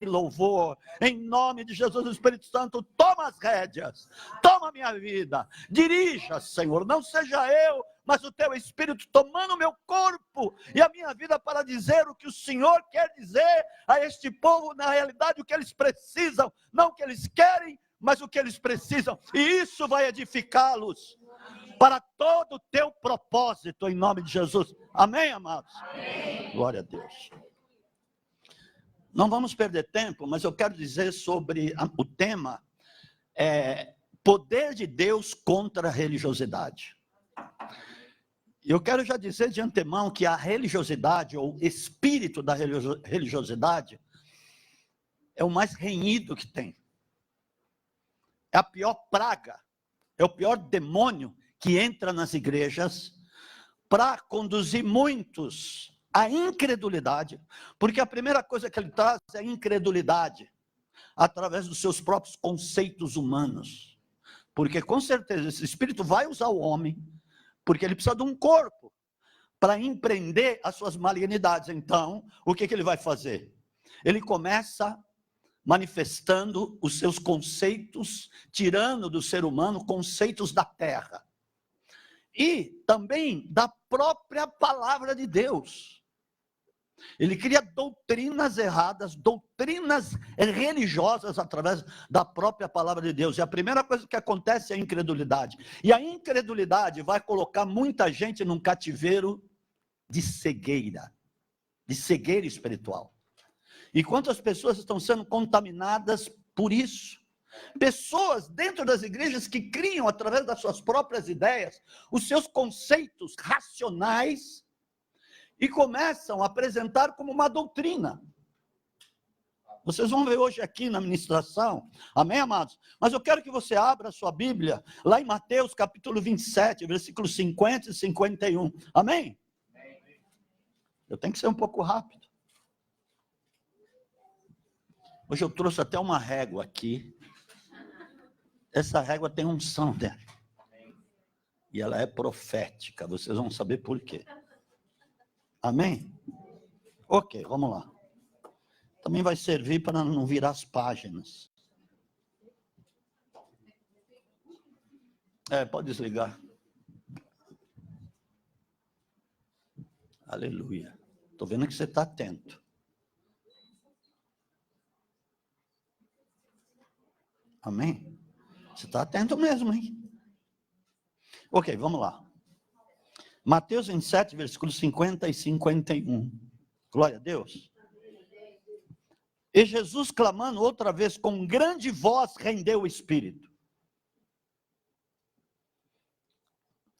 e louvor. Em nome de Jesus, o Espírito Santo, toma as rédeas, toma a minha vida, dirija, Senhor, não seja eu, mas o teu Espírito tomando o meu corpo e a minha vida para dizer o que o Senhor quer dizer a este povo, na realidade o que eles precisam, não o que eles querem, mas o que eles precisam, e isso vai edificá-los para todo o teu propósito, em nome de Jesus. Amém, amados? Amém. Glória a Deus. Não vamos perder tempo, mas eu quero dizer sobre o tema, poder de Deus contra a religiosidade. Eu quero já dizer de antemão que a religiosidade, ou espírito da religiosidade, é o mais renhido que tem. É a pior praga, é o pior demônio que entra nas igrejas para conduzir muitos à incredulidade, porque a primeira coisa que ele traz é a incredulidade, através dos seus próprios conceitos humanos. Porque com certeza esse espírito vai usar o homem, porque ele precisa de um corpo para empreender as suas malignidades. Então, o que ele vai fazer? Ele começa manifestando os seus conceitos, tirando do ser humano conceitos da terra. E também da própria palavra de Deus. Ele cria doutrinas erradas, doutrinas religiosas através da própria palavra de Deus. E a primeira coisa que acontece é a incredulidade. E a incredulidade vai colocar muita gente num cativeiro de cegueira espiritual. E quantas pessoas estão sendo contaminadas por isso? Pessoas dentro das igrejas que criam, através das suas próprias ideias, os seus conceitos racionais e começam a apresentar como uma doutrina. Vocês vão ver hoje aqui na ministração, amém, amados? Mas eu quero que você abra a sua Bíblia, lá em Mateus capítulo 27, versículos 50 e 51, amém? Eu tenho que ser um pouco rápido. Hoje eu trouxe até uma régua aqui. Essa régua tem unção dela. E ela é profética. Vocês vão saber por quê. Amém? Ok, vamos lá. Também vai servir para não virar as páginas. Pode desligar. Aleluia. Estou vendo que você está atento. Amém? Você está atento mesmo, hein? Ok, vamos lá. Mateus 27, versículos 50 e 51. Glória a Deus. E Jesus, clamando outra vez, com grande voz, rendeu o espírito.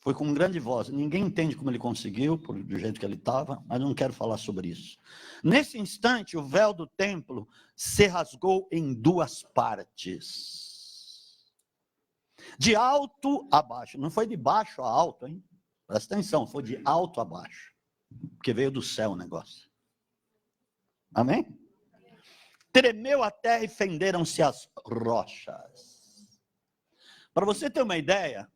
Foi com grande voz. Ninguém entende como ele conseguiu, do jeito que ele estava, mas não quero falar sobre isso. Nesse instante, o véu do templo se rasgou em duas partes. De alto a baixo. Não foi de baixo a alto, hein? Presta atenção, foi de alto a baixo. Porque veio do céu o negócio. Amém? Tremeu a terra e fenderam-se as rochas. Para você ter uma ideia,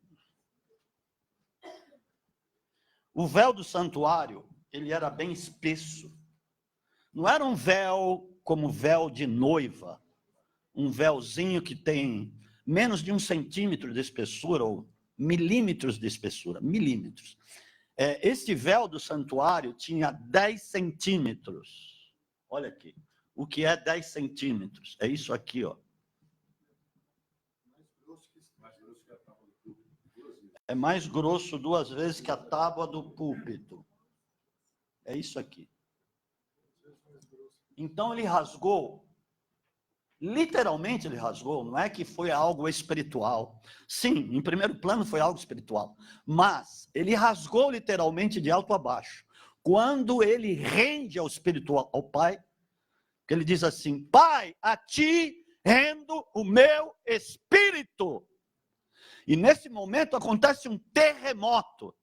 o véu do santuário, ele era bem espesso. Não era um véu como véu de noiva, um véuzinho que tem menos de 1 centímetro de espessura, ou milímetros de espessura, milímetros. Este véu do santuário tinha 10 centímetros. Olha aqui, o que é 10 centímetros? É isso aqui, ó. É mais grosso 2 vezes que a tábua do púlpito. É isso aqui. Então ele rasgou, literalmente ele rasgou, não é que foi algo espiritual. Sim, em primeiro plano foi algo espiritual, mas ele rasgou literalmente de alto a baixo. Quando ele rende ao espiritual, ao Pai, que ele diz assim: Pai, a ti rendo o meu espírito. E nesse momento acontece um terremoto.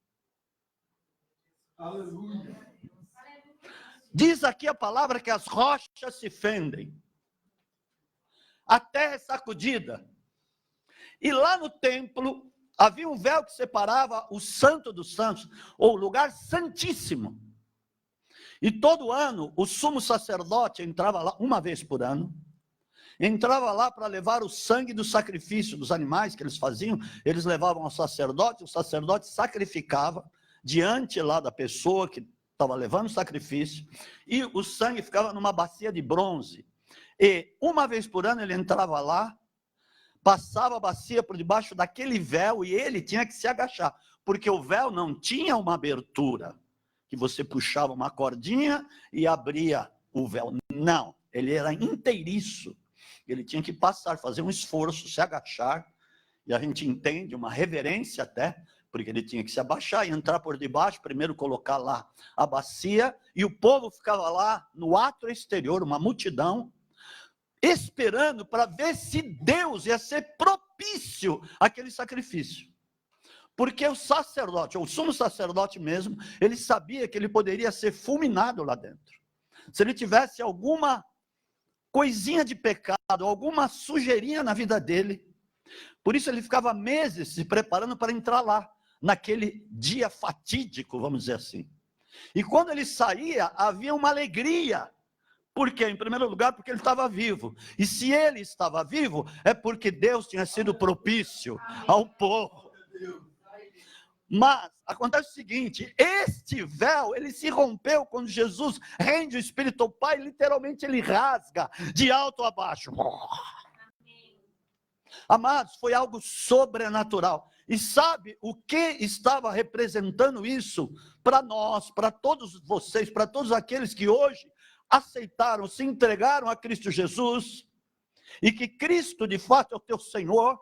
Aleluia. Diz aqui a palavra que as rochas se fendem. A terra é sacudida. E lá no templo havia um véu que separava o santo dos santos, ou o lugar santíssimo. E todo ano, o sumo sacerdote entrava lá, uma vez por ano, entrava lá para levar o sangue do sacrifício dos animais que eles faziam, eles levavam ao sacerdote, o sacerdote sacrificava diante lá da pessoa que estava levando o sacrifício, e o sangue ficava numa bacia de bronze. E uma vez por ano ele entrava lá, passava a bacia por debaixo daquele véu e ele tinha que se agachar, porque o véu não tinha uma abertura, que você puxava uma cordinha e abria o véu. Não, ele era inteiriço. Ele tinha que passar, fazer um esforço, se agachar, e a gente entende, uma reverência até, porque ele tinha que se abaixar e entrar por debaixo, primeiro colocar lá a bacia, e o povo ficava lá no átrio exterior, uma multidão, esperando para ver se Deus ia ser propício àquele sacrifício. Porque o sacerdote, ou o sumo sacerdote mesmo, ele sabia que ele poderia ser fulminado lá dentro. Se ele tivesse alguma coisinha de pecado, alguma sujeirinha na vida dele. Por isso ele ficava meses se preparando para entrar lá, naquele dia fatídico, vamos dizer assim. E quando ele saía, havia uma alegria. Por quê? Em primeiro lugar, porque ele estava vivo. E se ele estava vivo, é porque Deus tinha sido propício ao povo. Mas acontece o seguinte, este véu, ele se rompeu quando Jesus rende o Espírito ao Pai, literalmente ele rasga de alto a baixo. Amados, foi algo sobrenatural. E sabe o que estava representando isso para nós, para todos vocês, para todos aqueles que hoje aceitaram, se entregaram a Cristo Jesus, e que Cristo de fato é o teu Senhor,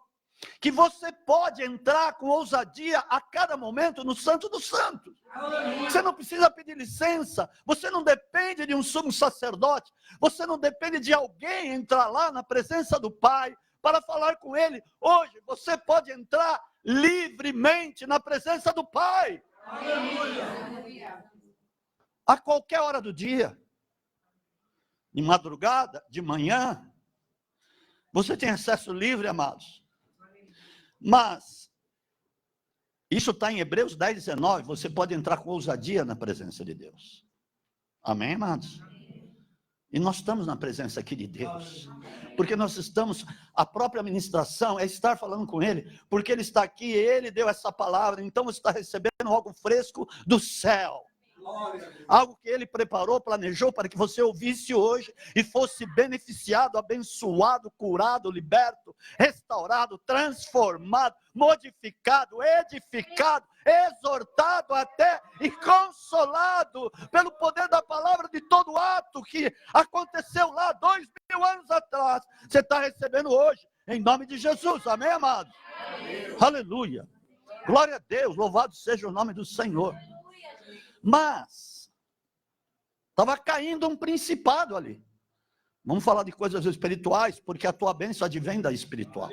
que você pode entrar com ousadia a cada momento no Santo dos Santos. Você não precisa pedir licença, você não depende de um sumo sacerdote, você não depende de alguém entrar lá na presença do Pai para falar com Ele. Hoje você pode entrar livremente na presença do Pai. A qualquer hora do dia, de madrugada, de manhã, você tem acesso livre, amados. Mas, isso está em Hebreus 10, 19, você pode entrar com ousadia na presença de Deus. Amém, amados? E nós estamos na presença aqui de Deus, porque nós estamos, a própria ministração é estar falando com Ele, porque Ele está aqui, Ele deu essa palavra, então você está recebendo algo fresco do céu. Algo que Ele preparou, planejou para que você ouvisse hoje e fosse beneficiado, abençoado, curado, liberto, restaurado, transformado, modificado, edificado, exortado até e consolado pelo poder da palavra de todo ato que aconteceu lá 2000 anos atrás. Você está recebendo hoje, em nome de Jesus, amém, amado? Amém. Aleluia, glória a Deus, louvado seja o nome do Senhor. Mas estava caindo um principado ali. Vamos falar de coisas espirituais, porque a tua bênção advém da espiritual.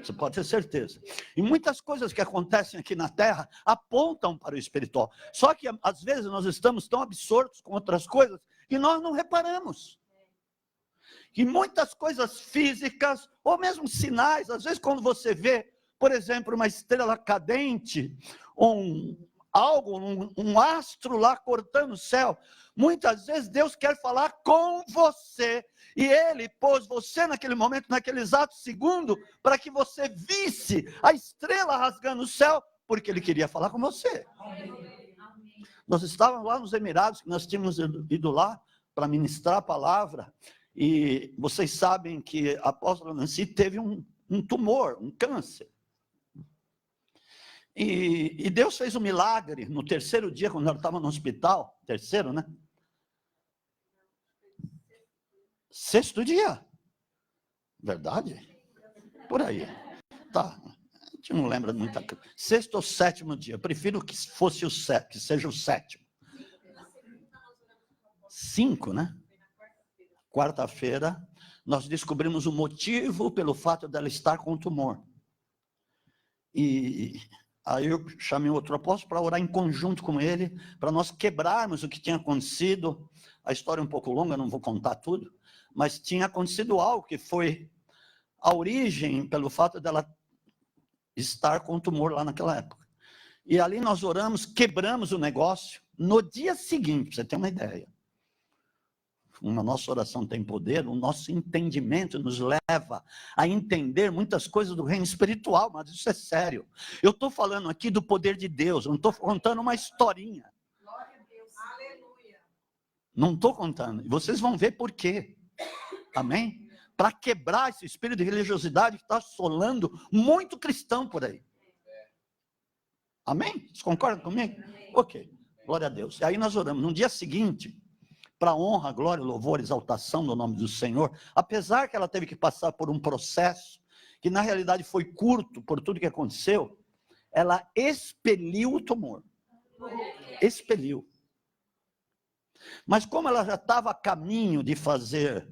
Você pode ter certeza. E muitas coisas que acontecem aqui na terra apontam para o espiritual. Só que às vezes nós estamos tão absortos com outras coisas que nós não reparamos. Que muitas coisas físicas, ou mesmo sinais, às vezes quando você vê, por exemplo, uma estrela cadente, um astro lá cortando o céu, muitas vezes Deus quer falar com você, e Ele pôs você naquele momento, naquele exato segundo, para que você visse a estrela rasgando o céu, porque Ele queria falar com você. Amém. Nós estávamos lá nos Emirados, nós tínhamos ido lá para ministrar a palavra, e vocês sabem que a apóstola Nancy teve um tumor, um câncer. E Deus fez um milagre no terceiro dia, quando ela estava no hospital. Terceiro, né? Sexto dia. Verdade? Por aí. Tá. A gente não lembra muita coisa. Sexto ou sétimo dia. Eu prefiro que fosse que seja o sétimo. 5, né? Quarta-feira, nós descobrimos o motivo pelo fato dela estar com o tumor. E aí eu chamei outro apóstolo para orar em conjunto com ele, para nós quebrarmos o que tinha acontecido. A história é um pouco longa, não vou contar tudo, mas tinha acontecido algo que foi a origem pelo fato dela estar com tumor lá naquela época. E ali nós oramos, quebramos o negócio, No dia seguinte, para você ter uma ideia, a nossa oração tem poder, o nosso entendimento nos leva a entender muitas coisas do reino espiritual, mas isso é sério. Eu estou falando aqui do poder de Deus, eu não estou contando uma historinha. Glória a Deus. Aleluia. Não estou contando. E vocês vão ver por quê. Amém? Para quebrar esse espírito de religiosidade que está assolando muito cristão por aí. Amém? Vocês concordam comigo? Ok. Glória a Deus. E aí nós oramos. No dia seguinte, para honra, glória, louvor, exaltação no nome do Senhor, apesar que ela teve que passar por um processo que na realidade foi curto por tudo que aconteceu, ela expeliu o tumor. Expeliu. Mas como ela já estava a caminho de fazer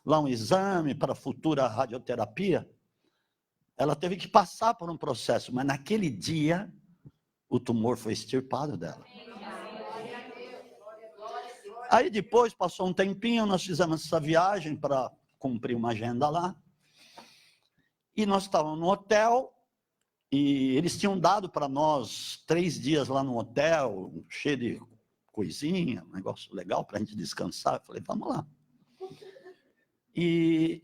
lá um exame para a futura radioterapia, ela teve que passar por um processo, mas naquele dia o tumor foi extirpado dela. Aí depois, passou um tempinho, nós fizemos essa viagem para cumprir uma agenda lá. E nós estávamos no hotel, e eles tinham dado para nós 3 dias lá no hotel, cheio de coisinha, um negócio legal para a gente descansar. Eu falei, vamos lá. E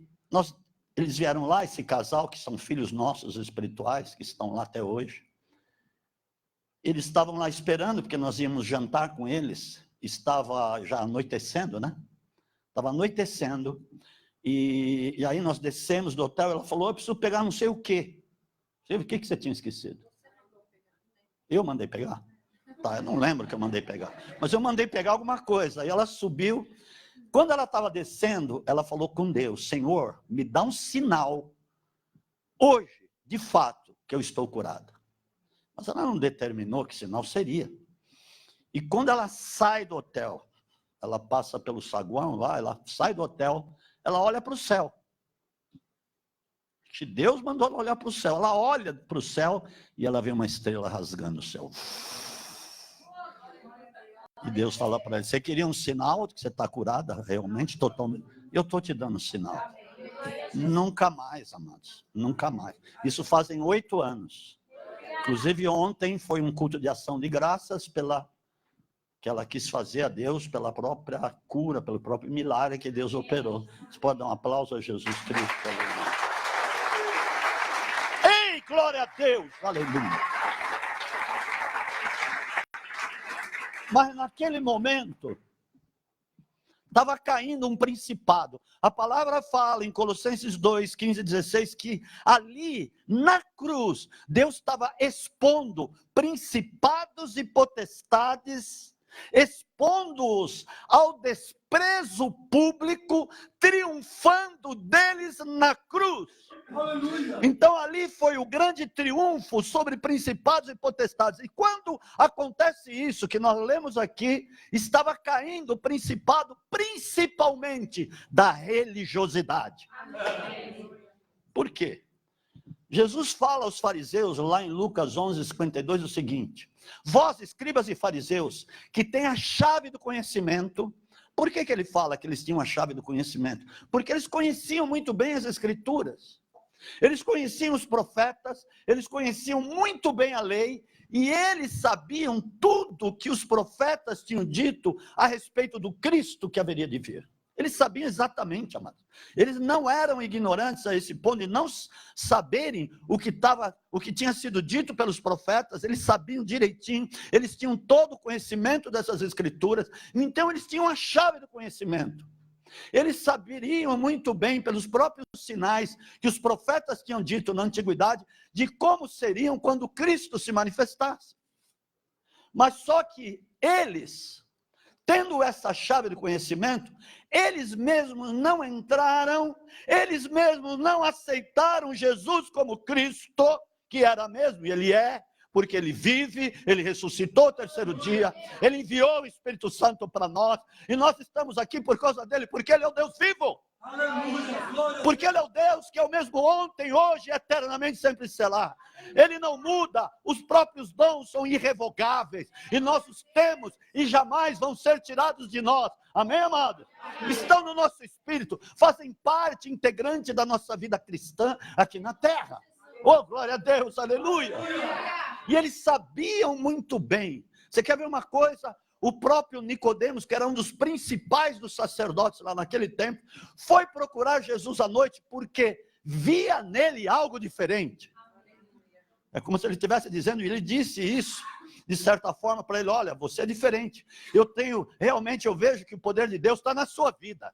eles vieram lá, esse casal, que são filhos nossos espirituais, que estão lá até hoje. Eles estavam lá esperando, porque nós íamos jantar com eles. Estava já anoitecendo, né? Estava anoitecendo. E aí nós descemos do hotel, ela falou, eu preciso pegar não sei o quê. O que você tinha esquecido? Eu mandei pegar? Tá, eu não lembro que eu mandei pegar. Mas eu mandei pegar alguma coisa. Aí ela subiu. Quando ela estava descendo, ela falou com Deus, Senhor, me dá um sinal, hoje, de fato, que eu estou curada. Mas ela não determinou que sinal seria. E quando ela sai do hotel, ela passa pelo saguão lá, ela sai do hotel, ela olha para o céu. Que Deus mandou ela olhar para o céu. Ela olha para o céu e ela vê uma estrela rasgando o céu. E Deus fala para ela, você queria um sinal de que você está curada realmente, totalmente? Eu estou te dando um sinal. Nunca mais, amados, nunca mais. Isso fazem 8 anos. Inclusive ontem foi um culto de ação de graças que ela quis fazer a Deus pela própria cura, pelo próprio milagre que Deus operou. Você pode dar um aplauso a Jesus Cristo. Ei, glória a Deus, aleluia. Mas naquele momento, estava caindo um principado. A palavra fala em Colossenses 2, 15 e 16, que ali, na cruz, Deus estava expondo principados e potestades, expondo-os ao desprezo público, triunfando deles na cruz. Aleluia. Então ali foi o grande triunfo sobre principados e potestades. E quando acontece isso que nós lemos aqui, estava caindo o principado principalmente da religiosidade. Amém. Por quê? Jesus fala aos fariseus, lá em Lucas 11, 52, o seguinte, vós, escribas e fariseus, que têm a chave do conhecimento. Por que ele fala que eles tinham a chave do conhecimento? Porque eles conheciam muito bem as Escrituras, eles conheciam os profetas, eles conheciam muito bem a lei, e eles sabiam tudo que os profetas tinham dito a respeito do Cristo que haveria de vir. Eles sabiam exatamente, amados. Eles não eram ignorantes a esse ponto de não saberem o que tinha sido dito pelos profetas. Eles sabiam direitinho, eles tinham todo o conhecimento dessas escrituras, então eles tinham a chave do conhecimento. Eles saberiam muito bem, pelos próprios sinais que os profetas tinham dito na antiguidade, de como seriam quando Cristo se manifestasse. Mas só que eles, tendo essa chave de conhecimento, eles mesmos não entraram, eles mesmos não aceitaram Jesus como Cristo, que era mesmo, e Ele é, porque Ele vive, Ele ressuscitou o 3º dia, Ele enviou o Espírito Santo para nós, e nós estamos aqui por causa dEle, porque Ele é o Deus vivo. Aleluia. Porque Ele é o Deus que é o mesmo ontem, hoje, eternamente, sempre será. Ele não muda, os próprios dons são irrevogáveis, e nós os temos, e jamais vão ser tirados de nós. Amém, amado? Amém. Estão no nosso espírito, fazem parte integrante da nossa vida cristã aqui na terra. Oh, glória a Deus, aleluia. E eles sabiam muito bem. Você quer ver uma coisa? o próprio Nicodemos, que era um dos principais dos sacerdotes lá naquele tempo, foi procurar Jesus à noite porque via nele algo diferente. É como se ele estivesse dizendo, e ele disse isso, de certa forma, para ele: olha, você é diferente. Eu vejo que o poder de Deus está na sua vida.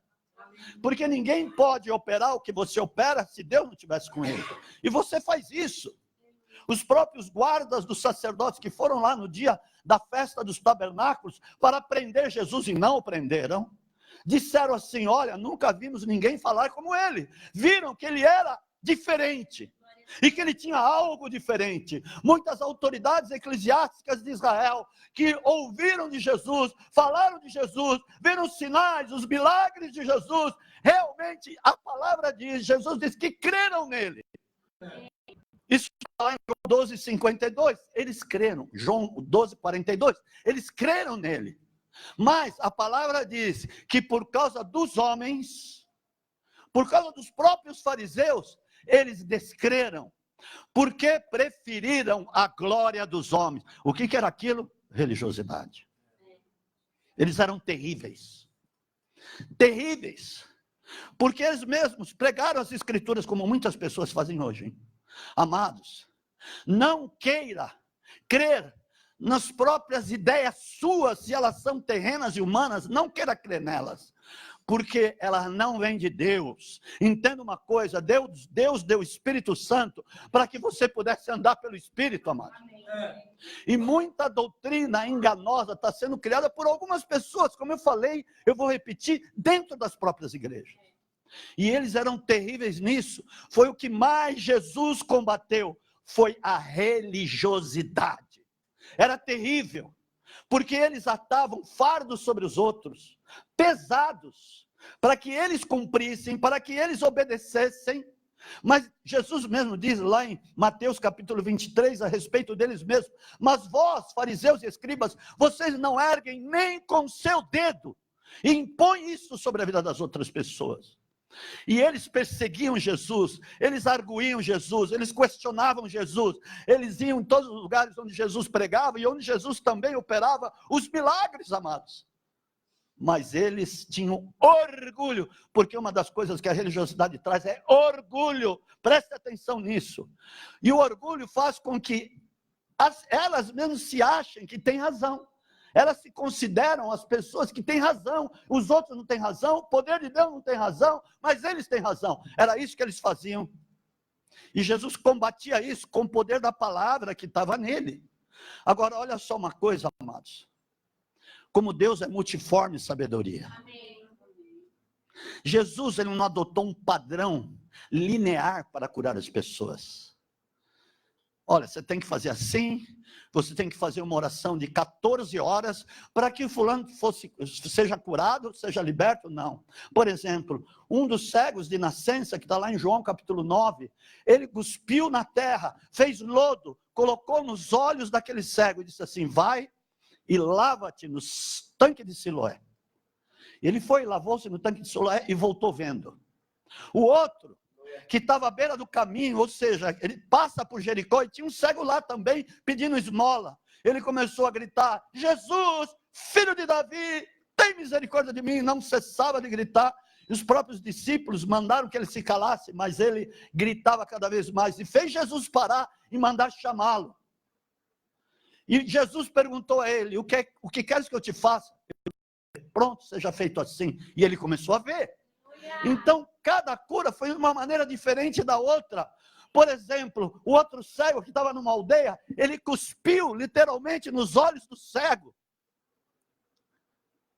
Porque ninguém pode operar o que você opera se Deus não estivesse com ele. E você faz isso. Os próprios guardas dos sacerdotes que foram lá no dia da festa dos tabernáculos para prender Jesus e não o prenderam, disseram assim: olha, nunca vimos ninguém falar como ele. Viram que ele era diferente e que ele tinha algo diferente. Muitas autoridades eclesiásticas de Israel que ouviram de Jesus, falaram de Jesus, viram os sinais, os milagres de Jesus, realmente a palavra diz, Jesus diz que creram nele. Isso está em João 12:52, eles creram. João 12:42, eles creram nele. Mas a palavra diz que por causa dos homens, por causa dos próprios fariseus, eles descreram, porque preferiram a glória dos homens. O que era aquilo? Religiosidade. Eles eram terríveis. Terríveis. Porque eles mesmos pregaram as escrituras como muitas pessoas fazem hoje, hein? Amados, não queira crer nas próprias ideias suas, se elas são terrenas e humanas, não queira crer nelas, porque elas não vêm de Deus. Entenda uma coisa, Deus deu o Espírito Santo para que você pudesse andar pelo Espírito, amado. E muita doutrina enganosa está sendo criada por algumas pessoas, como eu falei, eu vou repetir, dentro das próprias igrejas. E eles eram terríveis nisso. Foi o que mais Jesus combateu, foi a religiosidade. Era terrível, porque eles atavam fardos sobre os outros, pesados, para que eles cumprissem, para que eles obedecessem. Mas Jesus mesmo diz lá em Mateus capítulo 23, a respeito deles mesmos: mas vós, fariseus e escribas, vocês não erguem nem com seu dedo, e impõem isso sobre a vida das outras pessoas. E eles perseguiam Jesus, eles arguíam Jesus, eles questionavam Jesus, eles iam em todos os lugares onde Jesus pregava e onde Jesus também operava os milagres, amados. Mas eles tinham orgulho, porque uma das coisas que a religiosidade traz é orgulho. Preste atenção nisso. E o orgulho faz com que elas mesmas se achem que têm razão. Elas se consideram as pessoas que têm razão, os outros não têm razão, o poder de Deus não tem razão, mas eles têm razão. Era isso que eles faziam. E Jesus combatia isso com o poder da palavra que estava nele. Agora, olha só uma coisa, amados. Como Deus é multiforme em sabedoria. Amém. Jesus, ele não adotou um padrão linear para curar as pessoas. Olha, você tem que fazer assim, você tem que fazer uma oração de 14 horas para que o fulano seja curado, seja liberto. Não. Por exemplo, um dos cegos de nascença, que está lá em João capítulo 9, ele cuspiu na terra, fez lodo, colocou nos olhos daquele cego e disse assim: vai e lava-te no tanque de Siloé. Ele foi, lavou-se no tanque de Siloé e voltou vendo. O outro, que estava à beira do caminho, ou seja, ele passa por Jericó e tinha um cego lá também pedindo esmola. Ele começou a gritar: Jesus, filho de Davi, tem misericórdia de mim. Não cessava de gritar. E os próprios discípulos mandaram que ele se calasse, mas ele gritava cada vez mais e fez Jesus parar e mandar chamá-lo. E Jesus perguntou a ele: o que queres que eu te faça? Pronto, seja feito assim. E ele começou a ver. Então, cada cura foi de uma maneira diferente da outra. Por exemplo, o outro cego que estava numa aldeia, ele cuspiu literalmente nos olhos do cego.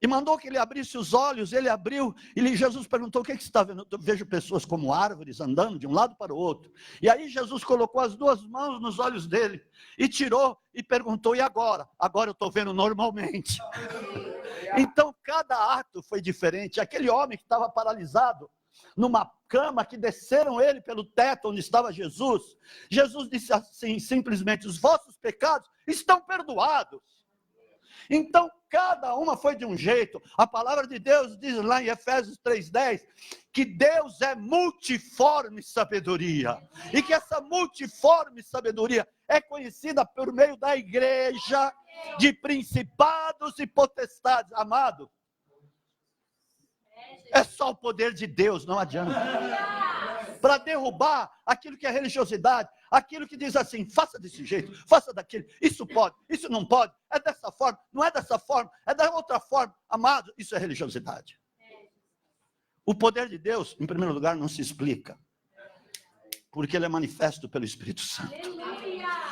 E mandou que ele abrisse os olhos, ele abriu, e Jesus perguntou: o que você está vendo? Eu vejo pessoas como árvores andando de um lado para o outro. E aí Jesus colocou as duas mãos nos olhos dele, e tirou, e perguntou: e agora? Agora eu estou vendo normalmente. Então cada ato foi diferente. Aquele homem que estava paralisado, numa cama que desceram ele pelo teto onde estava Jesus, Jesus disse assim simplesmente: os vossos pecados estão perdoados. Então, cada uma foi de um jeito. A palavra de Deus diz lá em Efésios 3:10, que Deus é multiforme sabedoria. E que essa multiforme sabedoria é conhecida por meio da igreja, de principados e potestades. Amado, é só o poder de Deus, não adianta. Para derrubar aquilo que é religiosidade, aquilo que diz assim, faça desse jeito, faça daquele, isso pode, isso não pode, é dessa forma, não é dessa forma, é da outra forma. Amado, isso é religiosidade. O poder de Deus, em primeiro lugar, não se explica, porque ele é manifesto pelo Espírito Santo.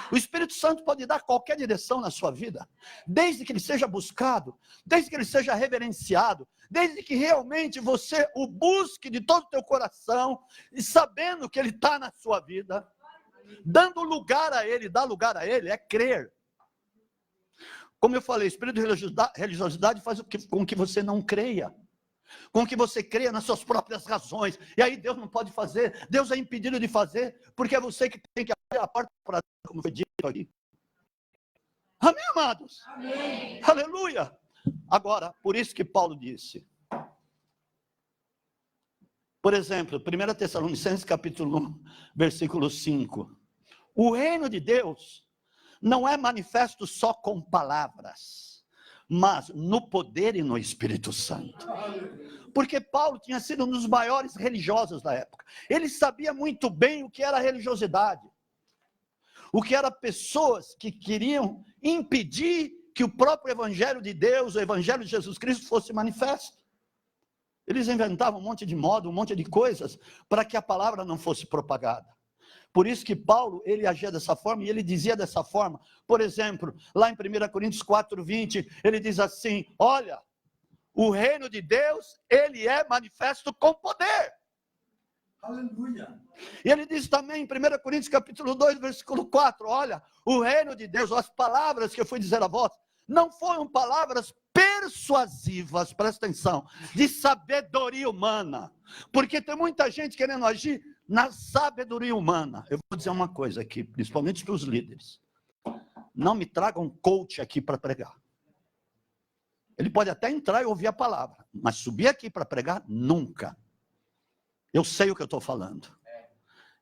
O Espírito Santo pode dar qualquer direção na sua vida, desde que ele seja buscado, desde que ele seja reverenciado, desde que realmente você o busque de todo o teu coração, e sabendo que ele está na sua vida, dando lugar a ele, dar lugar a ele, é crer. Como eu falei, o espírito de religiosidade faz com que você não creia, com que você creia nas suas próprias razões, e aí Deus não pode fazer, Deus é impedido de fazer, porque é você que tem que abrir a porta para Deus, como foi dito aqui. Amém, amados? Amém. Aleluia! Agora, por isso que Paulo disse, por exemplo, 1 Tessalonicenses capítulo 1, versículo 5, o reino de Deus não é manifesto só com palavras, mas no poder e no Espírito Santo. Porque Paulo tinha sido um dos maiores religiosos da época. Ele sabia muito bem o que era religiosidade. O que era pessoas que queriam impedir que o próprio Evangelho de Deus, o Evangelho de Jesus Cristo fosse manifesto. Eles inventavam um monte de moda, um monte de coisas, para que a palavra não fosse propagada. Por isso que Paulo, ele agia dessa forma e ele dizia dessa forma. Por exemplo, lá em 1 Coríntios 4:20, ele diz assim, olha, o reino de Deus, ele é manifesto com poder. Aleluia. E ele diz também em 1 Coríntios capítulo 2, versículo 4, olha, o reino de Deus, as palavras que eu fui dizer a vós, não foram palavras persuasivas, presta atenção, de sabedoria humana, porque tem muita gente querendo agir na sabedoria humana. Eu vou dizer uma coisa aqui, principalmente para os líderes, não me tragam coach aqui para pregar. Ele pode até entrar e ouvir a palavra, mas subir aqui para pregar, nunca. Eu sei o que eu estou falando.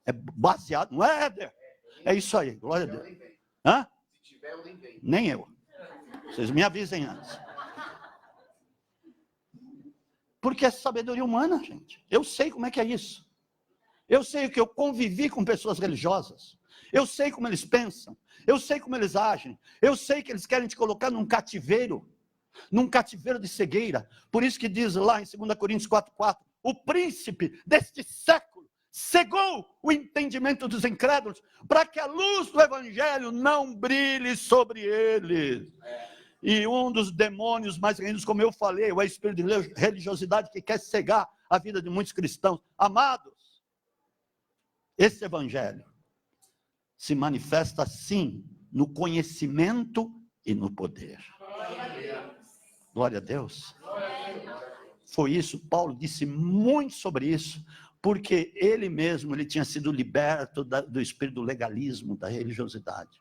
É baseado, não é, Éder? É isso aí, glória a Deus. Hã? Se tiver, eu nem venho. Nem eu. Vocês me avisem antes. Porque é sabedoria humana, gente. Eu sei como é que é isso. Eu sei que eu convivi com pessoas religiosas. Eu sei como eles pensam. Eu sei como eles agem. Eu sei que eles querem te colocar num cativeiro de cegueira. Por isso que diz lá em 2 Coríntios 4:4, o príncipe deste século cegou o entendimento dos incrédulos, para que a luz do evangelho não brilhe sobre eles. E um dos demônios mais grandes, como eu falei, é o espírito de religiosidade que quer cegar a vida de muitos cristãos. Amados, esse evangelho se manifesta assim, no conhecimento e no poder. Glória a Deus. Foi isso, Paulo disse muito sobre isso, porque ele mesmo, ele tinha sido liberto do espírito do legalismo, da religiosidade.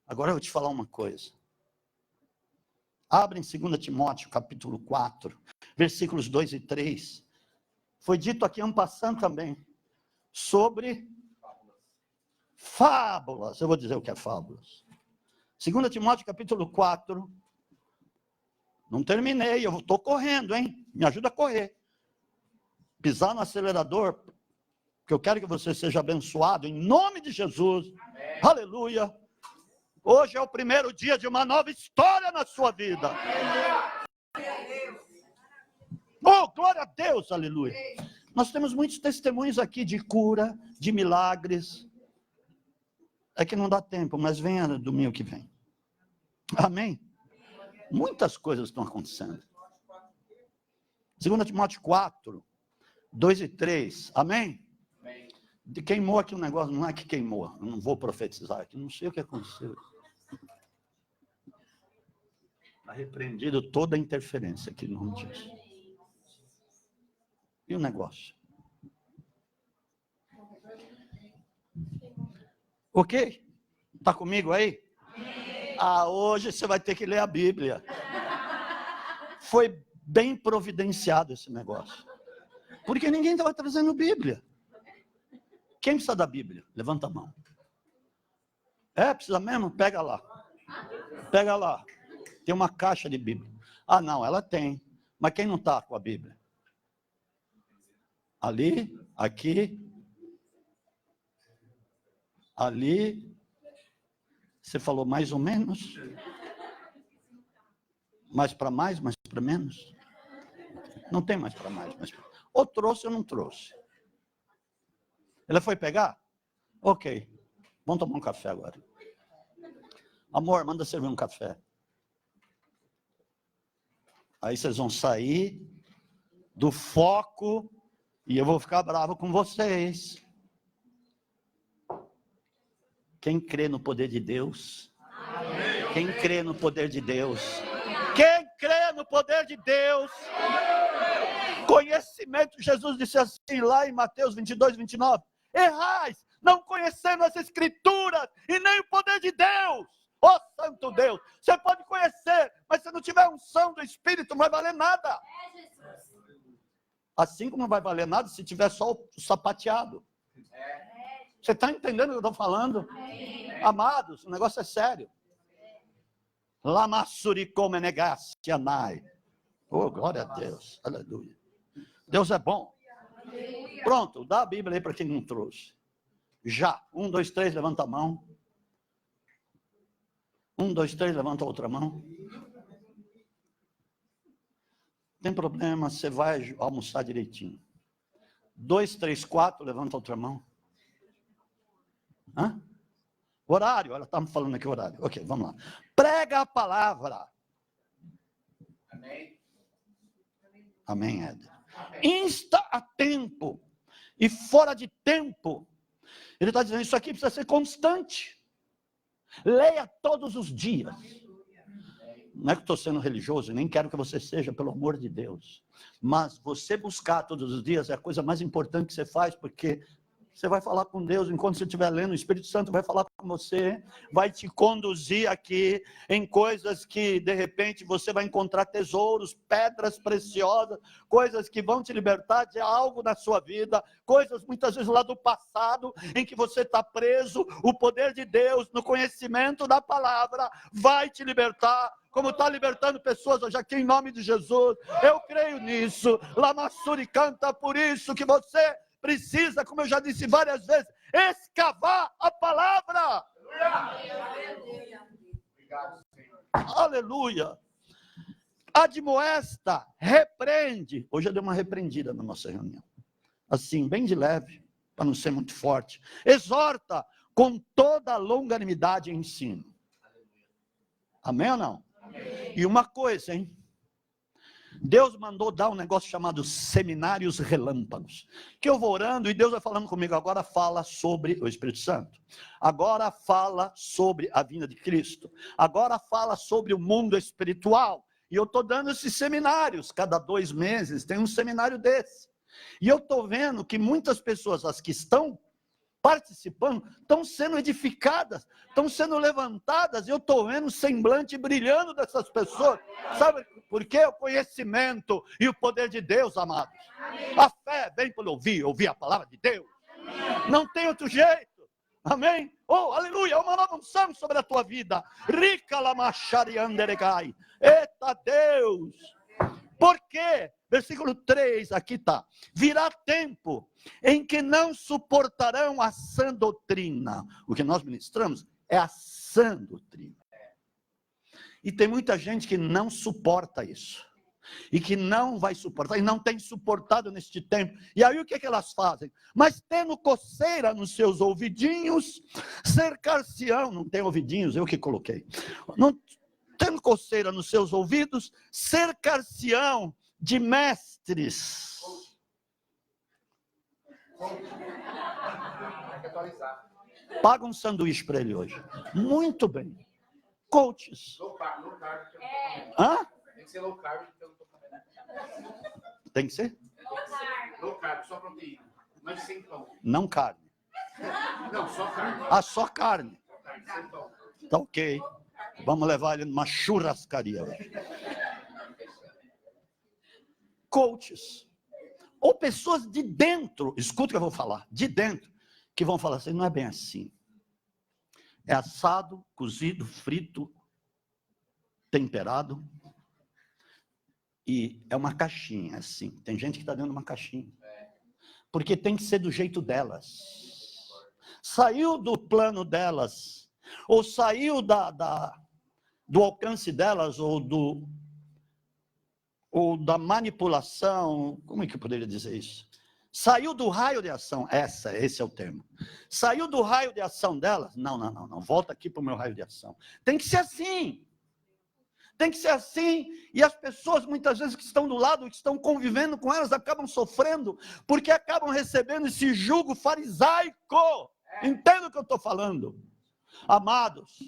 Agora eu vou te falar uma coisa. Abre em 2 Timóteo, capítulo 4, versículos 2 e 3. Foi dito aqui en passant também, sobre fábulas. Eu vou dizer o que é fábulas. 2 Timóteo, capítulo 4. Não terminei, eu estou correndo, hein? Me ajuda a correr. Pisar no acelerador, porque eu quero que você seja abençoado, em nome de Jesus. Amém. Aleluia. Hoje é o primeiro dia de uma nova história na sua vida. Oh, glória a Deus, aleluia. Nós temos muitos testemunhos aqui de cura, de milagres. É que não dá tempo, mas venha domingo que vem. Amém? Muitas coisas estão acontecendo. 2 Timóteo 4, 2 e 3. Amém? Amém. Queimou aqui um negócio, não é que queimou. Eu não vou profetizar aqui, não sei o que aconteceu. Está repreendido toda a interferência aqui no nome de Jesus. E o negócio? Ok? Está comigo aí? Amém. Hoje você vai ter que ler a Bíblia. Foi bem providenciado esse negócio. Porque ninguém estava trazendo Bíblia. Quem precisa da Bíblia? Levanta a mão. Precisa mesmo? Pega lá. Pega lá. Tem uma caixa de Bíblia. Não, ela tem. Mas quem não está com a Bíblia? Ali, aqui, ali. Você falou mais ou menos? Mais para mais, mais para menos? Não tem mais para mais, mais para... Ou trouxe ou não trouxe. Ela foi pegar? Ok. Vamos tomar um café agora. Amor, manda servir um café. Aí vocês vão sair do foco e eu vou ficar bravo com vocês. Quem crê no poder de Deus? Amém. Quem crê no poder de Deus? Quem crê no poder de Deus? Conhecimento, Jesus disse assim lá em Mateus 22, 29. Errais, não conhecendo as Escrituras e nem o poder de Deus. Ó Santo Deus, você pode conhecer, mas se não tiver unção do Espírito, não vai valer nada. Assim como não vai valer nada se tiver só o sapateado. Você está entendendo o que eu estou falando? Amados, o negócio é sério. Lamassuricomenegacianai. Oh, glória a Deus. Aleluia. Deus é bom. Pronto, dá a Bíblia aí para quem não trouxe. Já. 1, 2, 3, levanta a mão. 1, 2, 3, levanta a outra mão. Tem problema, você vai almoçar direitinho. 2, 3, 4, levanta a outra mão. Horário, ela está me falando aqui horário. Ok, vamos lá. Prega a palavra. Amém. Amém, Éder. Insta a tempo e fora de tempo. Ele está dizendo, isso aqui precisa ser constante. Leia todos os dias. Não é que estou sendo religioso, nem quero que você seja, pelo amor de Deus. Mas você buscar todos os dias é a coisa mais importante que você faz, porque você vai falar com Deus enquanto você estiver lendo, o Espírito Santo vai falar com você, vai te conduzir aqui em coisas que, de repente, você vai encontrar tesouros, pedras preciosas, coisas que vão te libertar de algo na sua vida, coisas muitas vezes lá do passado, em que você está preso. O poder de Deus, no conhecimento da palavra, vai te libertar, como está libertando pessoas hoje aqui em nome de Jesus. Eu creio nisso. Lamassuri canta, por isso que você precisa, como eu já disse várias vezes, escavar a palavra. Aleluia. Admoesta, repreende. Hoje eu dei uma repreendida na nossa reunião. Assim, bem de leve, para não ser muito forte. Exorta com toda a longanimidade e ensino. Amém ou não? Amém. E uma coisa, hein? Deus mandou dar um negócio chamado seminários relâmpagos, que eu vou orando e Deus vai falando comigo, agora fala sobre o Espírito Santo, agora fala sobre a vinda de Cristo, agora fala sobre o mundo espiritual, e eu estou dando esses seminários, cada 2 meses tem um seminário desse, e eu estou vendo que muitas pessoas, as que estão participando, estão sendo edificadas, estão sendo levantadas, e eu estou vendo o semblante brilhando dessas pessoas. Sabe por quê? O conhecimento e o poder de Deus, amados. A fé vem por ouvir a palavra de Deus. Não tem outro jeito. Amém? Oh, aleluia, uma nova unção sobre a tua vida. Rica lamacharianderegai. Eita Deus! Por quê? Versículo 3, aqui está. Virá tempo em que não suportarão a sã doutrina. O que nós ministramos é a sã doutrina. E tem muita gente que não suporta isso. E que não vai suportar, e não tem suportado neste tempo. E aí o que elas fazem? Mas tendo coceira nos seus ouvidinhos, cercar-se-ão, não tem ouvidinhos, eu que coloquei. Não, tendo coceira nos seus ouvidos, cercar-se-ão de mestres. Paga um sanduíche para ele hoje. Muito bem. Coaches. Low carb. Hã? Tem que ser low carb, porque eu não estou comendo. Tem que ser? Low carb, só proteína. Mas sem pão. Não carne. Não, só carne. Ah, só carne. Sem pão. Tá ok. Vamos levar ele numa churrascaria hoje. Coaches. Ou pessoas de dentro, escuta o que eu vou falar, de dentro, que vão falar assim, não é bem assim. É assado, cozido, frito, temperado. E é uma caixinha, assim. Tem gente que está dentro de uma caixinha. Porque tem que ser do jeito delas. Saiu do plano delas, ou saiu do alcance delas, ou da manipulação, como é que eu poderia dizer isso? Saiu do raio de ação, esse é o termo. Saiu do raio de ação delas, não, volta aqui para o meu raio de ação. Tem que ser assim. Tem que ser assim, e as pessoas muitas vezes que estão do lado, que estão convivendo com elas, acabam sofrendo, porque acabam recebendo esse jugo farisaico. Entenda o que eu estou falando? Amados,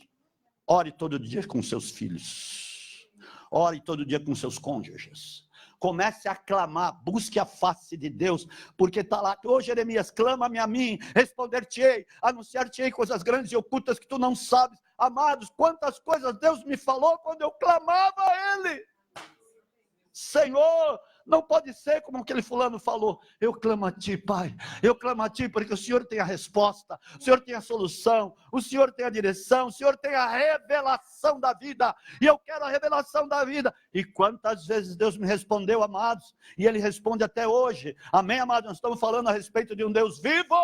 ore todo dia com seus filhos, ore todo dia com seus cônjuges, comece a clamar, busque a face de Deus, porque está lá, ô Jeremias, clama-me a mim, responder-te-ei, anunciar-te-ei coisas grandes e ocultas que tu não sabes. Amados, quantas coisas Deus me falou quando eu clamava a Ele. Senhor, não pode ser como aquele fulano falou, eu clamo a Ti, Pai, eu clamo a Ti porque o Senhor tem a resposta, o Senhor tem a solução, o Senhor tem a direção, o Senhor tem a revelação da vida, e eu quero a revelação da vida. E quantas vezes Deus me respondeu, amados, e Ele responde até hoje, amém, amados? Nós estamos falando a respeito de um Deus vivo,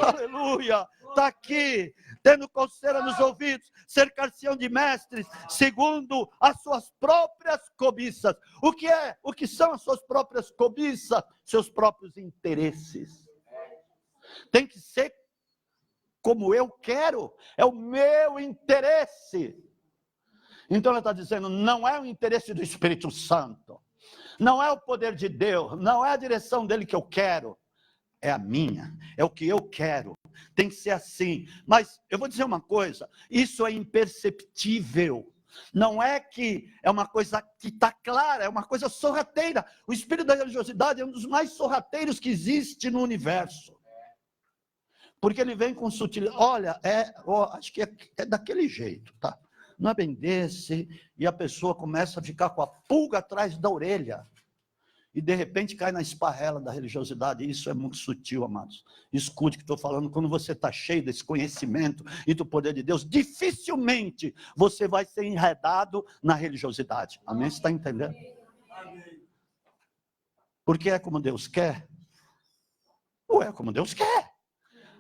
aleluia, está aqui, tendo coceira nos ouvidos, cercar-se-ão de mestres, segundo as suas próprias cobiças. O que são as suas próprias cobiças? Seus próprios interesses. Tem que ser como eu quero, é o meu interesse. Então ela está dizendo, não é o interesse do Espírito Santo, não é o poder de Deus, não é a direção dele que eu quero, é a minha, é o que eu quero. Tem que ser assim. Mas eu vou dizer uma coisa, isso é imperceptível. Não é que é uma coisa que está clara, é uma coisa sorrateira. O espírito da religiosidade é um dos mais sorrateiros que existe no universo. Porque ele vem com sutilidade. Olha, acho que é daquele jeito, tá? Não é bem desse. E a pessoa começa a ficar com a pulga atrás da orelha. E de repente cai na esparrela da religiosidade. Isso é muito sutil, amados. Escute o que estou falando. Quando você está cheio desse conhecimento e do poder de Deus, dificilmente você vai ser enredado na religiosidade. Amém? Você está entendendo? Porque é como Deus quer? Ou é como Deus quer?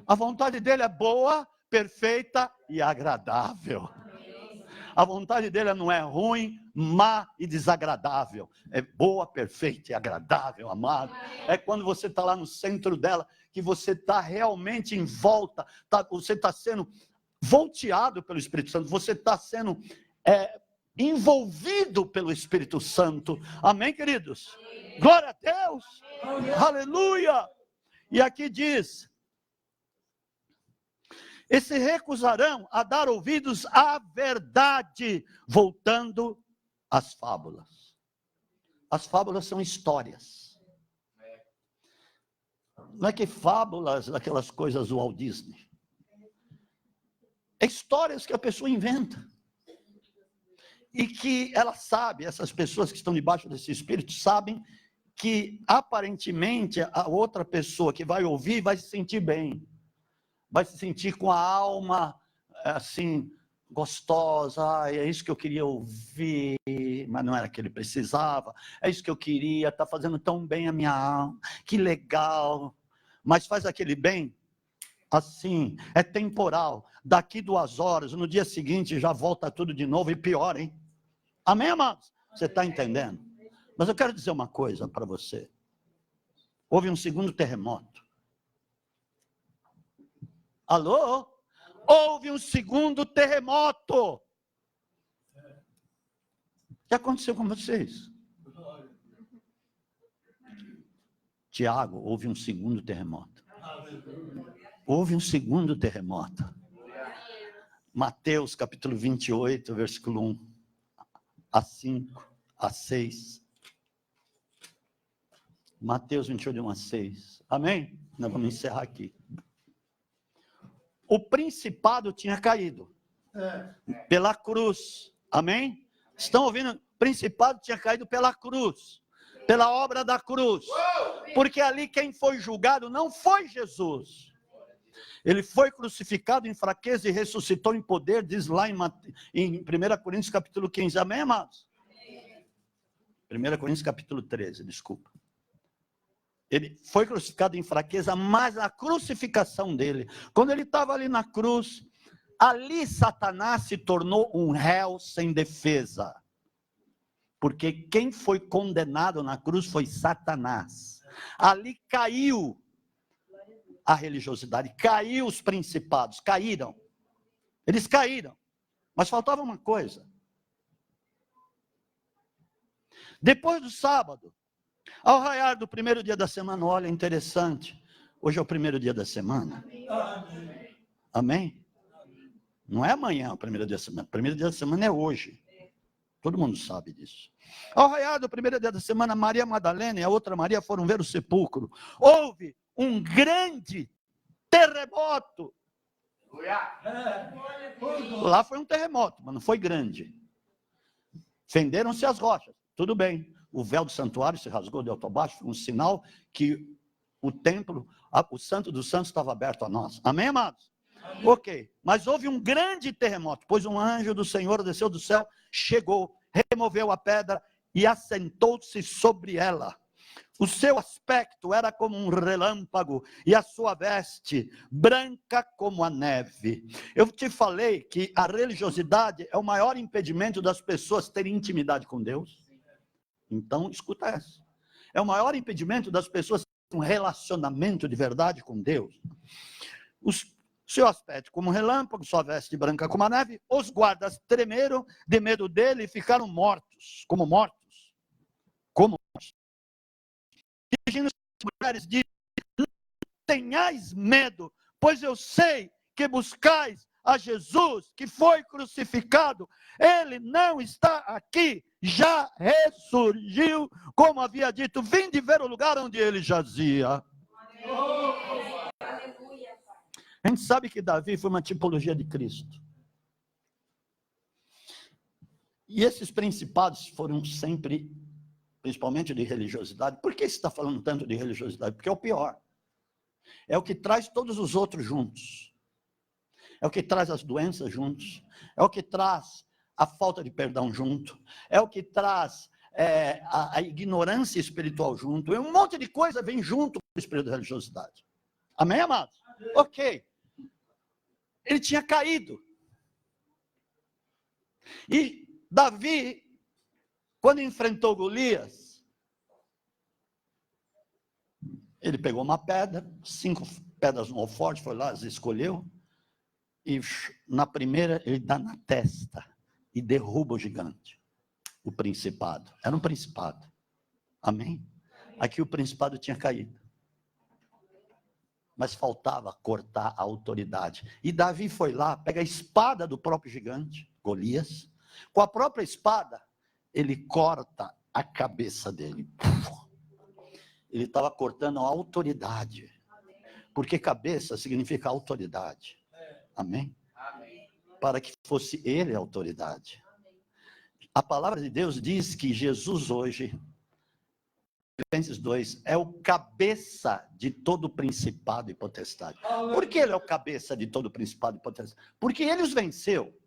A vontade dele é boa, perfeita e agradável. A vontade dele não é ruim, má e desagradável. É boa, perfeita e agradável, amado. É quando você está lá no centro dela, que você está realmente em volta, você está sendo volteado pelo Espírito Santo, você está sendo envolvido pelo Espírito Santo. Amém, queridos? Glória a Deus! Aleluia! E aqui diz... E se recusarão a dar ouvidos à verdade, voltando às fábulas. As fábulas são histórias. Não é que fábulas, aquelas coisas do Walt Disney. É histórias que a pessoa inventa. E que ela sabe, essas pessoas que estão debaixo desse espírito, sabem que aparentemente a outra pessoa que vai ouvir vai se sentir bem. Vai se sentir com a alma, assim, gostosa. É isso que eu queria ouvir, mas não era o que ele precisava. É isso que eu queria, está fazendo tão bem a minha alma. Que legal. Mas faz aquele bem, assim, é temporal. Daqui 2 horas, no dia seguinte, já volta tudo de novo e pior, hein? Amém, amados? Você está entendendo? Mas eu quero dizer uma coisa para você. Houve um segundo terremoto. Alô? Houve um segundo terremoto. O que aconteceu com vocês? Tiago, houve um segundo terremoto. Houve um segundo terremoto. Mateus capítulo 28, versículo 1 a 5, a 6. Mateus 28, 1 a 6. Amém? Nós vamos encerrar aqui. O principado tinha caído. Pela cruz. Amém? Estão ouvindo? O principado tinha caído pela cruz. Pela obra da cruz. Porque ali quem foi julgado não foi Jesus. Ele foi crucificado em fraqueza e ressuscitou em poder, diz lá em 1 Coríntios capítulo 15. Amém, amados? 1 Coríntios capítulo 13, desculpa. Ele foi crucificado em fraqueza, mas a crucificação dele, quando ele estava ali na cruz, ali Satanás se tornou um réu sem defesa. Porque quem foi condenado na cruz foi Satanás. Ali caiu a religiosidade, caiu os principados, caíram. Eles caíram. Mas faltava uma coisa. Depois do sábado, ao raiar do primeiro dia da semana, olha, interessante. Hoje é o primeiro dia da semana. Amém? Não é amanhã o primeiro dia da semana. O primeiro dia da semana é hoje. Todo mundo sabe disso. Ao raiar do primeiro dia da semana, Maria Madalena e a outra Maria foram ver o sepulcro. Houve um grande terremoto. Lá foi um terremoto, mas não foi grande. Fenderam-se as rochas. Tudo bem. O véu do santuário se rasgou de alto a baixo. Foi um sinal que o templo, o Santo dos Santos estava aberto a nós. Amém, amados? Amém. Ok. Mas houve um grande terremoto, pois um anjo do Senhor desceu do céu, chegou, removeu a pedra e assentou-se sobre ela. O seu aspecto era como um relâmpago e a sua veste branca como a neve. Eu te falei que a religiosidade é o maior impedimento das pessoas terem intimidade com Deus. Então, escuta essa. É o maior impedimento das pessoas terem um relacionamento de verdade com Deus. O seu aspecto como um relâmpago, sua veste branca como a neve. Os guardas tremeram de medo dele e ficaram mortos. Como mortos. Dirigindo-se às mulheres, disse: não tenhais medo, pois eu sei que buscais a Jesus, que foi crucificado. Ele não está aqui, já ressurgiu, como havia dito. Vinde ver o lugar onde ele jazia. A gente sabe que Davi foi uma tipologia de Cristo. E esses principados foram sempre, principalmente de religiosidade. Por que você está falando tanto de religiosidade? Porque é o pior. É o que traz todos os outros juntos. É o que traz as doenças juntos. É o que traz a falta de perdão junto. É o que traz a ignorância espiritual junto. E um monte de coisa vem junto com o espírito da religiosidade. Amém, amados? Ok. Ele tinha caído. E Davi, quando enfrentou Golias, ele pegou uma pedra, 5 pedras no alforje, foi lá, as escolheu, e na primeira ele dá na testa e derruba o gigante, o principado. Era um principado. Amém? Aqui o principado tinha caído. Mas faltava cortar a autoridade. E Davi foi lá, pega a espada do próprio gigante, Golias, com a própria espada, ele corta a cabeça dele. Ele estava cortando a autoridade. Porque cabeça significa autoridade. Amém? Para que fosse ele a autoridade. A palavra de Deus diz que Jesus hoje, Filipenses 2, é o cabeça de todo principado e potestade. Por que ele é o cabeça de todo principado e potestade? Porque ele os venceu.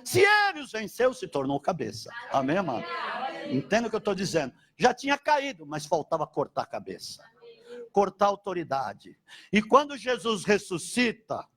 Se ele os venceu, se tornou cabeça. Amém, amado? Entenda o que eu estou dizendo. Já tinha caído, mas faltava cortar a cabeça. Cortar a autoridade. E quando Jesus ressuscita,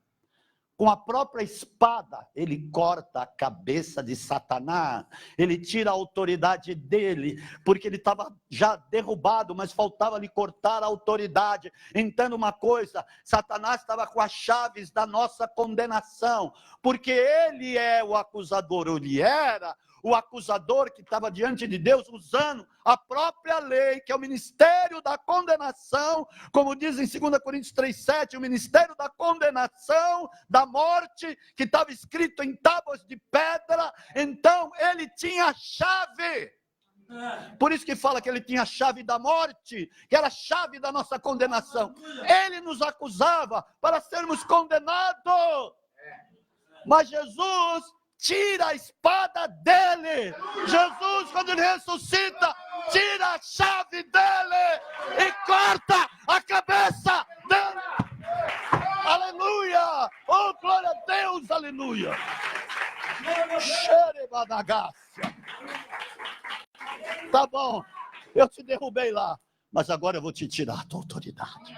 com a própria espada, ele corta a cabeça de Satanás. Ele tira a autoridade dele, porque ele estava já derrubado, mas faltava lhe cortar a autoridade. Entenda uma coisa, Satanás estava com as chaves da nossa condenação, porque ele é o acusador, ou ele era o acusador que estava diante de Deus, usando a própria lei, que é o ministério da condenação, como diz em 2 Coríntios 3,7, o ministério da condenação, da morte, que estava escrito em tábuas de pedra. Então ele tinha a chave. Por isso que fala que ele tinha a chave da morte, que era a chave da nossa condenação. Ele nos acusava para sermos condenados. Mas Jesus tira a espada dele. Jesus, quando ele ressuscita, tira a chave dele e corta a cabeça dele. Aleluia! Oh, glória a Deus, aleluia! Tá bom, eu te derrubei lá, mas agora eu vou te tirar a tua autoridade.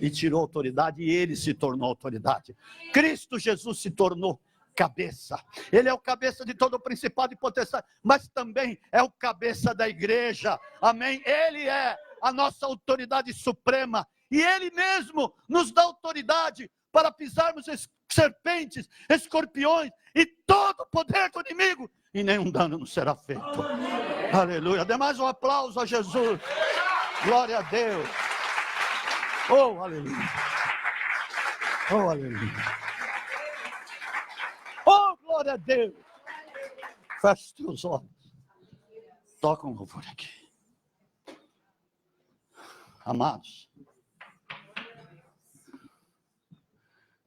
E tirou a autoridade e ele se tornou autoridade. Cristo Jesus se tornou cabeça. Ele é o cabeça de todo o principado e potestade, mas também é o cabeça da igreja. Amém? Ele é a nossa autoridade suprema. E ele mesmo nos dá autoridade para pisarmos serpentes, escorpiões e todo o poder do inimigo. E nenhum dano nos será feito. Aleluia. Dê mais um aplauso a Jesus. Glória a Deus. Oh, aleluia. Oh, aleluia. Oh, glória a Deus. Feche os teus olhos. Toca um louvor aqui. Amados,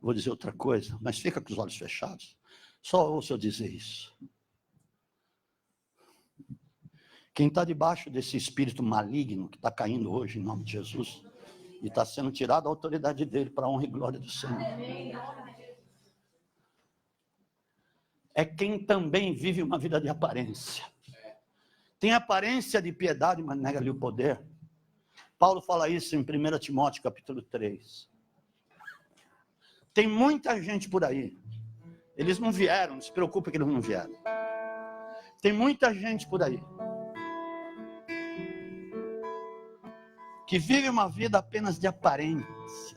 vou dizer outra coisa, mas fica com os olhos fechados. Só ouça eu dizer isso. Quem está debaixo desse espírito maligno que está caindo hoje em nome de Jesus e está sendo tirado a autoridade dele para a honra e glória do Senhor, é quem também vive uma vida de aparência. Tem aparência de piedade, mas nega-lhe o poder. Paulo fala isso em 1 Timóteo capítulo 3. Tem muita gente por aí. Eles não vieram, não se preocupe que eles não vieram. Tem muita gente por aí que vive uma vida apenas de aparência,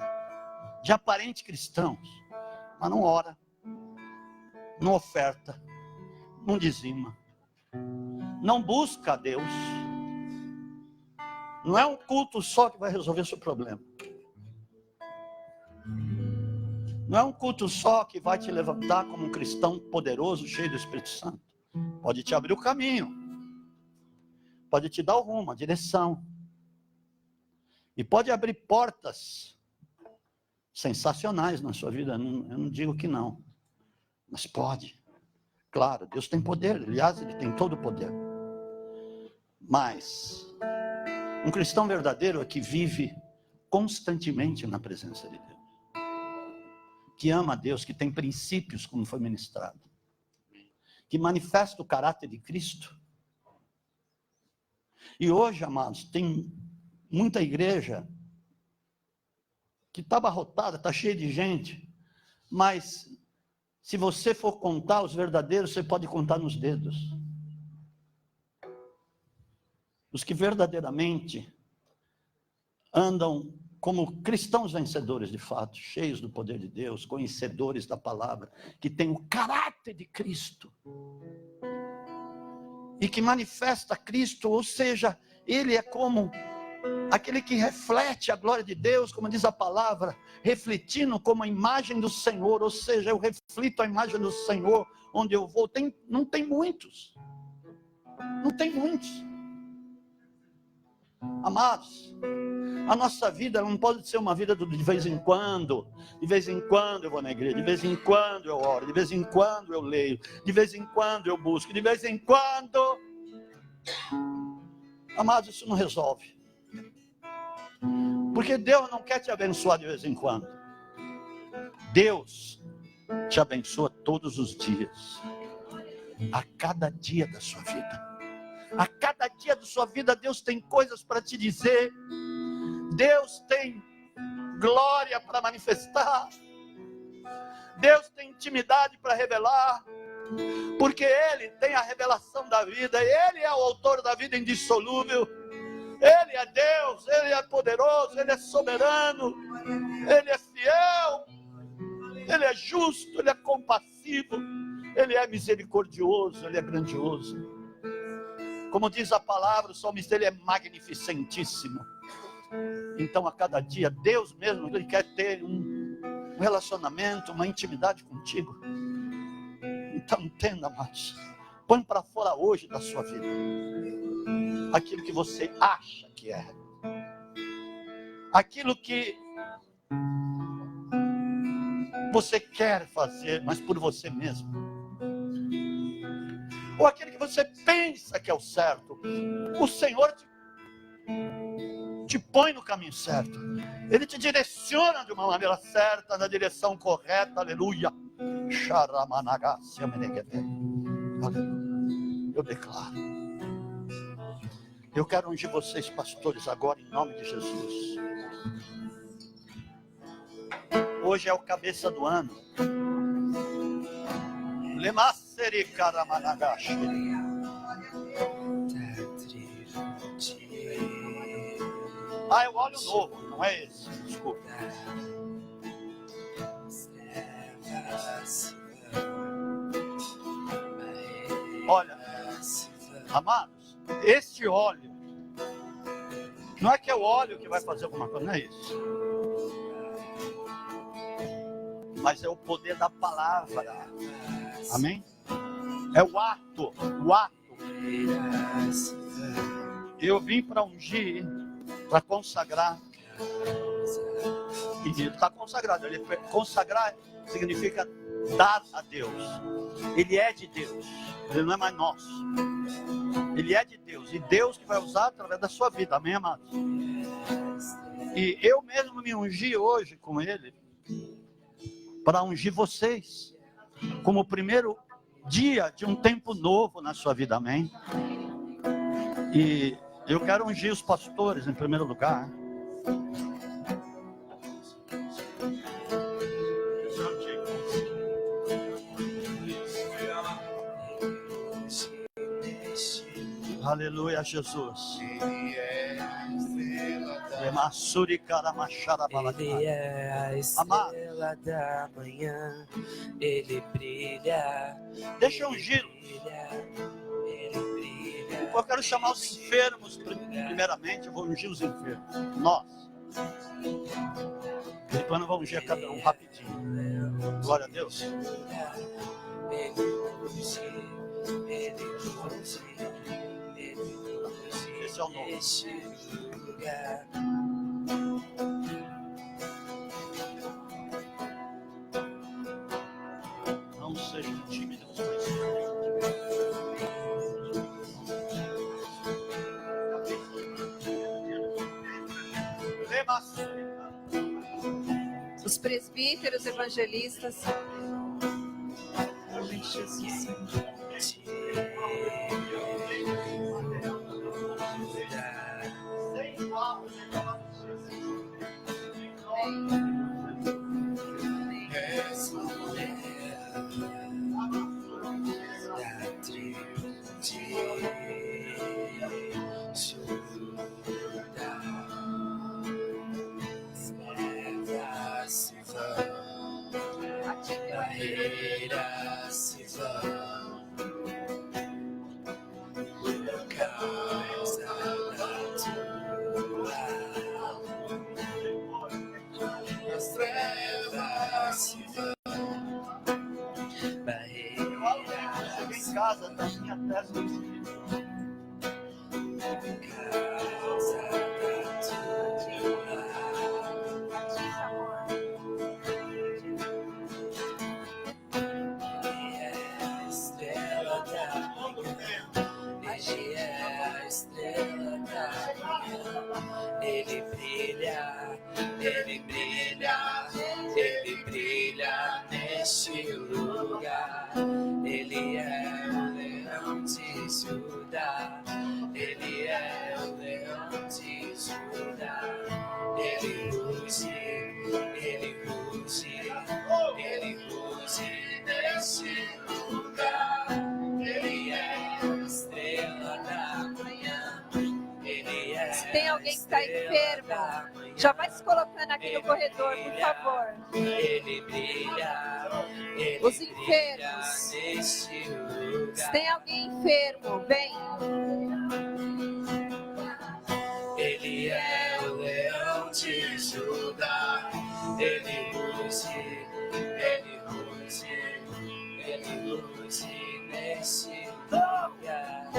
de aparente cristãos, mas não ora, não oferta, não dizima, não busca a Deus. Não é um culto só que vai resolver seu problema. Não é um culto só que vai te levantar como um cristão poderoso, cheio do Espírito Santo. Pode te abrir o caminho. Pode te dar o rumo, a direção. E pode abrir portas sensacionais na sua vida. Eu não digo que não. Mas pode. Claro, Deus tem poder. Aliás, Ele tem todo o poder. Mas um cristão verdadeiro é que vive constantemente na presença de Deus. Que ama a Deus, que tem princípios, como foi ministrado. Que manifesta o caráter de Cristo. E hoje, amados, tem muita igreja que está abarrotada, está cheia de gente, mas se você for contar os verdadeiros, você pode contar nos dedos. Os que verdadeiramente andam como cristãos vencedores de fato, cheios do poder de Deus, conhecedores da palavra, que têm o caráter de Cristo e que manifesta Cristo, ou seja, ele é como aquele que reflete a glória de Deus, como diz a palavra, refletindo como a imagem do Senhor, ou seja, eu reflito a imagem do Senhor onde eu vou. Não tem muitos. Não tem muitos. Amados, a nossa vida não pode ser uma vida de vez em quando. De vez em quando eu vou na igreja, de vez em quando eu oro, de vez em quando eu leio, de vez em quando eu busco, de vez em quando. Amados, isso não resolve. Porque Deus não quer te abençoar de vez em quando. Deus te abençoa todos os dias. A cada dia da sua vida. A cada dia da sua vida, Deus tem coisas para te dizer. Deus tem glória para manifestar. Deus tem intimidade para revelar. Porque Ele tem a revelação da vida. Ele é o autor da vida indissolúvel. Ele é Deus, Ele é poderoso, Ele é soberano, Ele é fiel, Ele é justo, Ele é compassivo, Ele é misericordioso, Ele é grandioso. Como diz a palavra, o salmista, Ele é magnificentíssimo. Então, a cada dia, Deus mesmo, Ele quer ter um relacionamento, uma intimidade contigo. Então, entenda, amados, põe para fora hoje da sua vida aquilo que você acha que é, aquilo que você quer fazer, mas por você mesmo. Ou aquele que você pensa que é o certo. O Senhor te põe no caminho certo. Ele te direciona de uma maneira certa, na direção correta. Aleluia. Aleluia. Eu declaro. Eu quero ungir vocês, pastores, agora, em nome de Jesus. Hoje é o cabeça do ano. Lemasseri Karamanagashi. Ah, é o óleo novo, não é esse? Desculpa. Olha, amados, este óleo, não é que é o óleo que vai fazer alguma coisa, não é isso. Mas é o poder da palavra. Amém? É o ato, o ato. Eu vim para ungir, para consagrar. E ele está consagrado. Consagrar significa dar a Deus. Ele é de Deus. Ele não é mais nosso. Ele é de Deus. E Deus que vai usar através da sua vida. Amém, amados? E eu mesmo me ungi hoje com ele para ungir vocês como o primeiro dia de um tempo novo na sua vida. Amém? E eu quero ungir os pastores em primeiro lugar. Aleluia, Jesus. Ele é a estrela da manhã. Ele brilha. Deixa eu ungir. Eu quero chamar os enfermos primeiramente. Eu vou ungir os enfermos. Nós. Depois nós vamos ungir cada um rapidinho. Glória a Deus. Esse é o nome. Não sejam tímidos. Os presbíteros, evangelistas. Amém, Jesus. Em casa, da minha testa. Ele brilha, ele brilha, ele brilha neste lugar. Ele é o leão de Judá. Ele é o leão de Judá. Ele ruge, ele ruge, ele ruge neste lugar. Ele é a estrela da manhã. Ele é. Se tem alguém que está enfermo, já vai se colocando aqui no corredor, por favor. Ele brilha, ele Os enfermos. Se tem alguém enfermo, vem. Ele é o leão de Judá. Ele ruge, ele ruge, ele ruge neste lugar.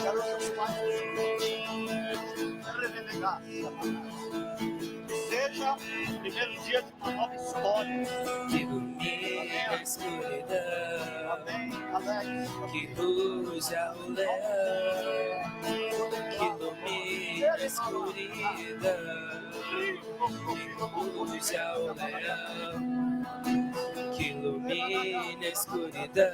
Quero seus pais. Seja o primeiro dia de uma nova história. que ilumina a escuridão, Amém, Alex. que ruja o leão, que ilumina a escuridão, que ruja o leão, que ilumina a escuridão,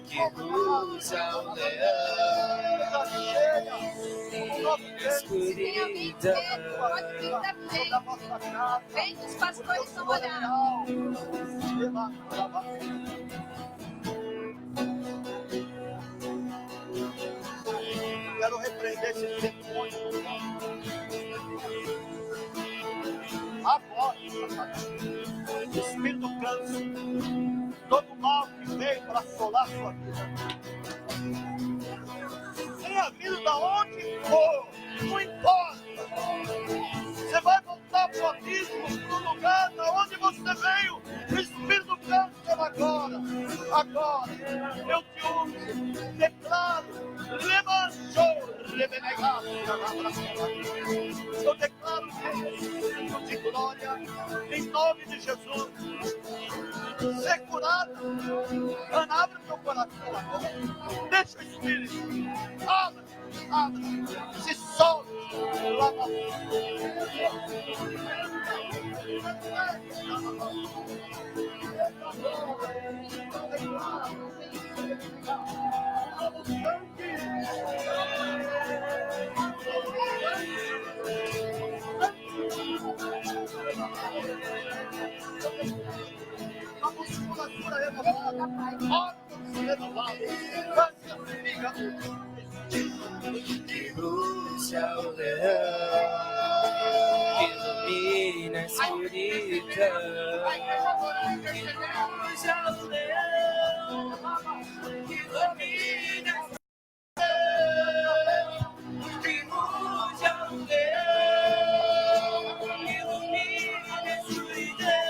que ruja o leão, Se tem alguém de medo, pode vir da frente. Vem que os pastores estão olhando. Quero repreender esse demônio. Agora, Espírito do câncer, todo mal que veio para assolar sua vida. Tenha vindo da onde for, não importa. Você vai voltar para o abismo, para o lugar da onde você veio. O Espírito do câncer agora, eu te uso, declaro, levantou, rebenegado, eu declaro Espírito de glória, em nome de Jesus. Ser curado, Ana, abre teu coração agora, deixa o Espírito, abre, se solte lá na musculatura renovada, órgãos renovados, que ruja o leão, que ilumina a escuridão, que ruja o leão, que ilumina a escuridão, que ruja o leão, que ilumina a escuridão,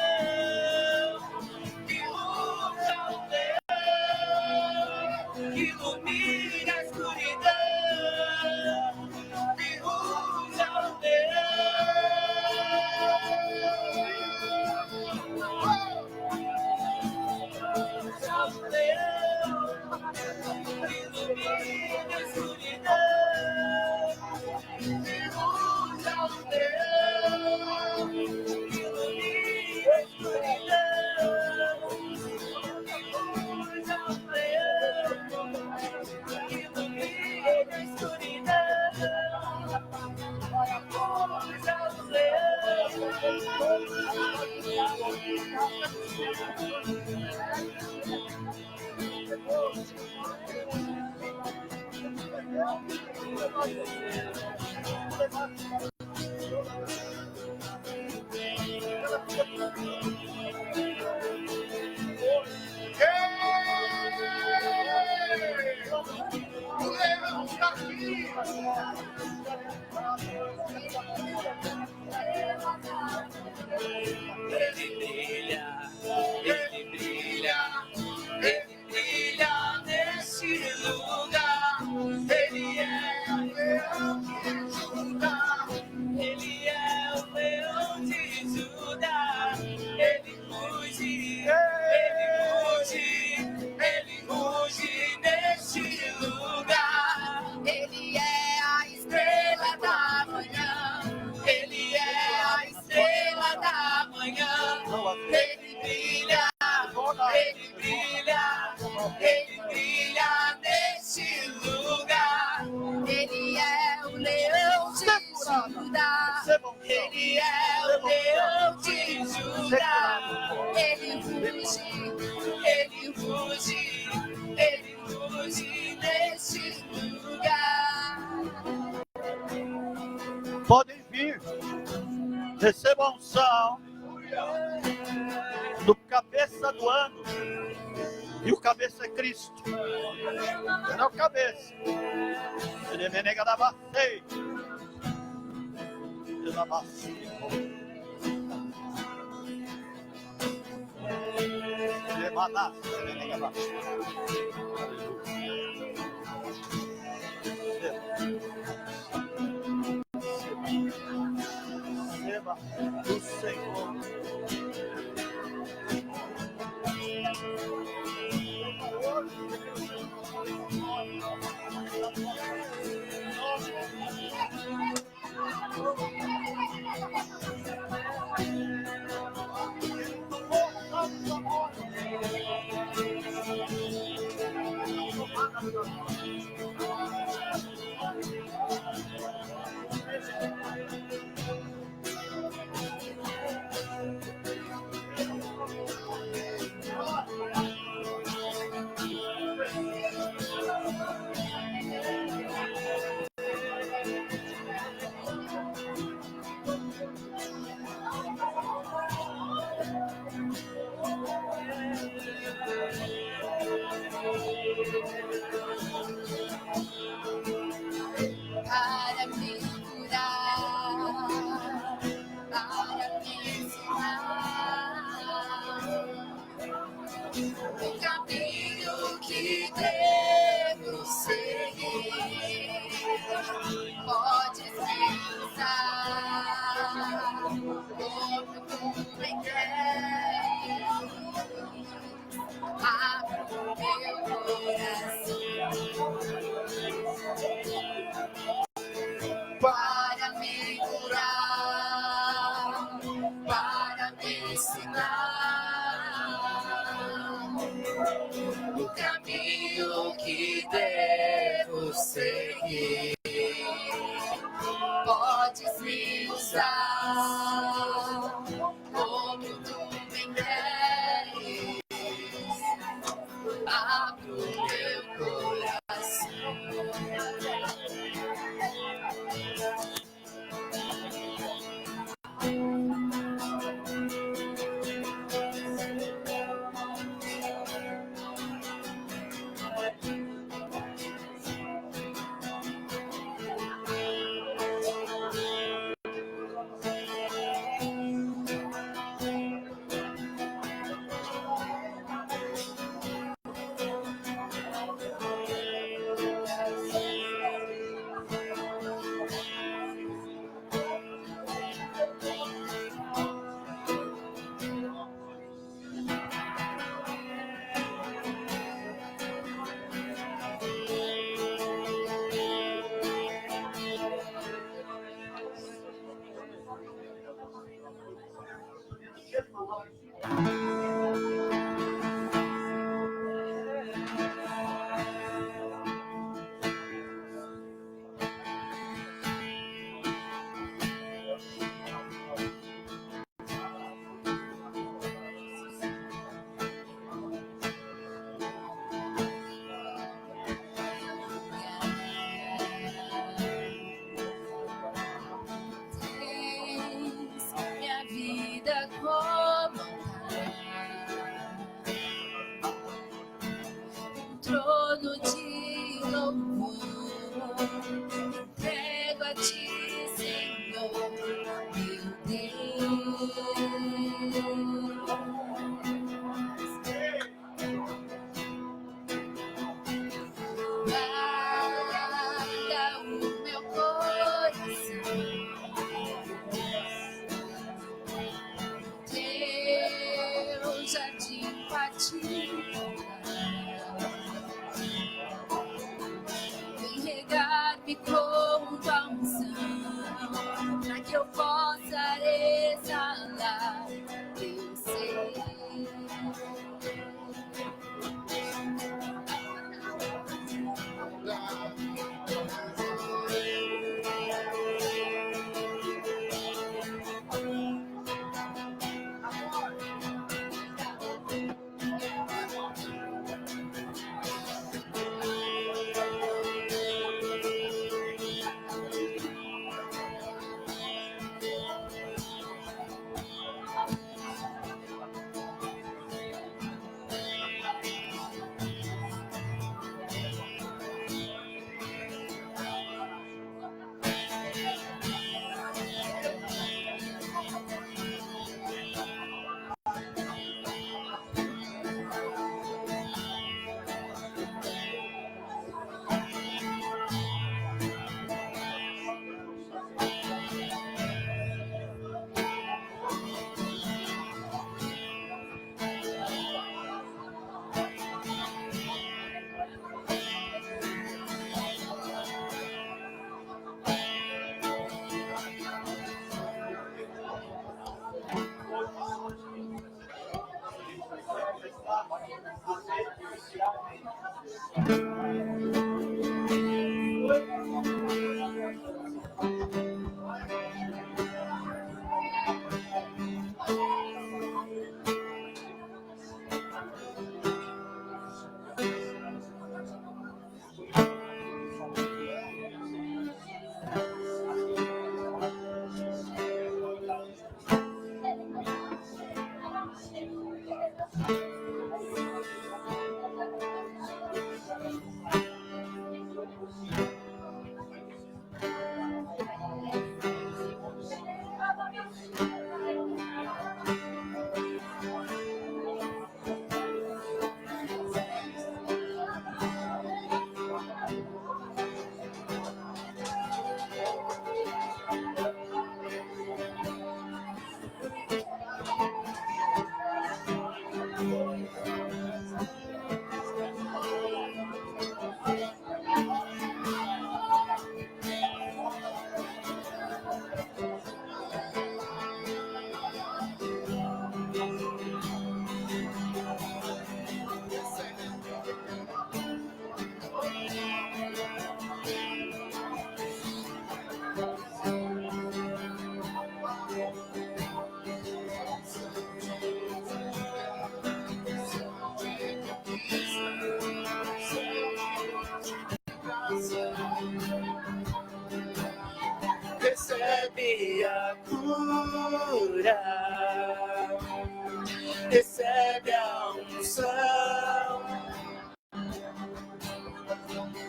que ruja o leão, que ilumina a escuridão, que ruja o Ele brilha nesse lugar. Ele é o leão de Judá. Ele é o leão de Judá. Ele ruge neste lugar. Ele é a estrela da manhã. Ele é a estrela da manhã. Ele brilha neste lugar. Ele é o leão de Judá. Ele é o leão de Judá. Ele ruge neste lugar. podem vir, receba a unção do cabeça do ano, e o cabeça é Cristo. Ele é o cabeça. Ele é menega da bacei. Ele é da bacei. Ele é manassa, ele é menega da bacei. Aleluia. Senhor. Para me curar, para me ensinar o caminho que devo seguir. Podes me usar como tu bem queres. Abre o meu coração para me curar, para me ensinar o caminho que devo seguir. Podes me usar como tu bem queres. Abre o meu coração. Minha vida comandar um trono de louvor, entrego a ti, Senhor, meu Deus. Guarda o meu coração, teu jardim particular. Vem regar-me com tua unção, para que eu possa exalar teu ser. recebe a cura, recebe a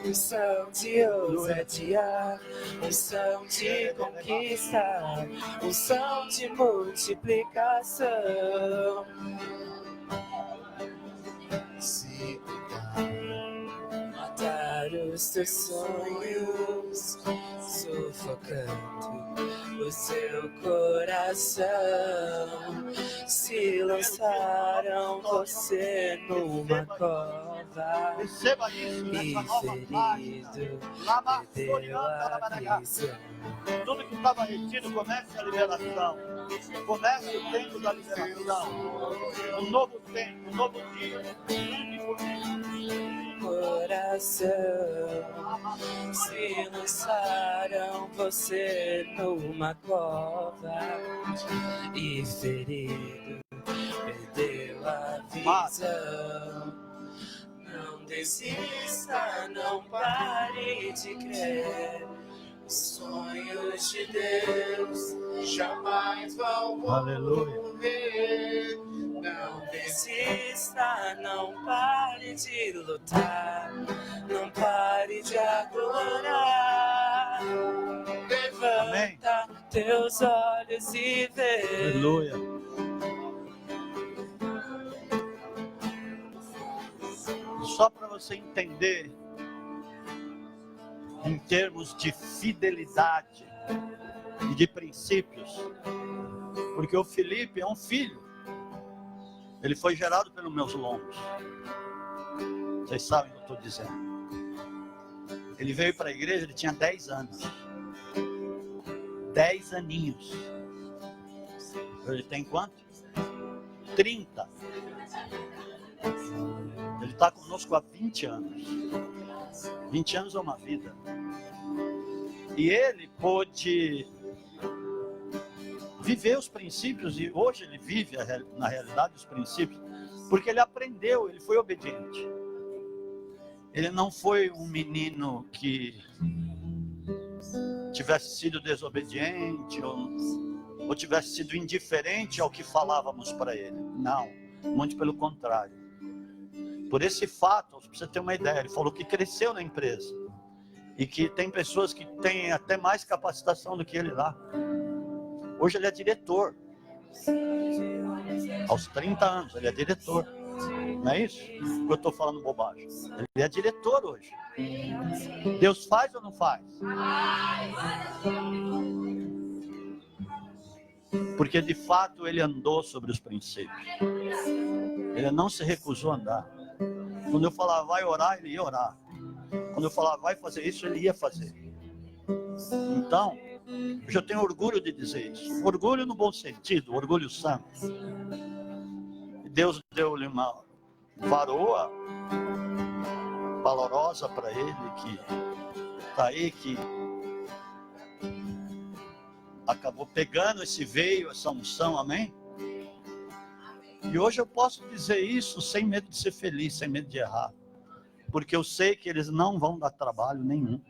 unção de ousadia, unção de conquista, unção de multiplicação. Se matar os teus sonhos, sufocando o seu coração, se lançaram você numa cova Receba isso nessa nova página. perdeu a visão. Tudo que estava retido, comece a liberação. Comece o tempo da liberação. Um novo tempo, um novo dia. Coração, se lançaram você numa cova e ferido perdeu a visão. Não desista, não pare de crer. Os sonhos de Deus jamais vão morrer. Não desista, não pare de lutar, não pare de adorar. Levanta teus olhos e vê. Aleluia. Só para você entender, em termos de fidelidade e de princípios, porque o Felipe é um filho, ele foi gerado pelos meus lombos. Vocês sabem o que eu estou dizendo. Ele veio para a igreja, ele tinha 10 anos. 10 aninhos. Ele tem quanto? 30. Ele está conosco há 20 anos. 20 anos é uma vida. E ele pôde viver os princípios, e hoje ele vive, na realidade, os princípios, porque ele aprendeu, ele foi obediente. Ele não foi um menino que tivesse sido desobediente ou tivesse sido indiferente ao que falávamos para ele. Não, muito pelo contrário. Por esse fato, para você ter uma ideia, ele falou que cresceu na empresa e que tem pessoas que têm até mais capacitação do que ele lá. Hoje ele é diretor. Aos 30 anos, ele é diretor. Não é isso? Eu estou falando bobagem. Ele é diretor hoje. Deus faz ou não faz? Porque de fato ele andou sobre os princípios. Ele não se recusou a andar. Quando eu falava vai orar, ele ia orar. Quando eu falava vai fazer isso, ele ia fazer. Então, eu tenho orgulho de dizer isso. Orgulho no bom sentido, orgulho santo. Deus deu-lhe uma varoa valorosa para ele, que está aí, que acabou pegando esse veio, essa unção, amém? E hoje eu posso dizer isso sem medo de ser feliz, sem medo de errar. Porque eu sei que eles não vão dar trabalho nenhum.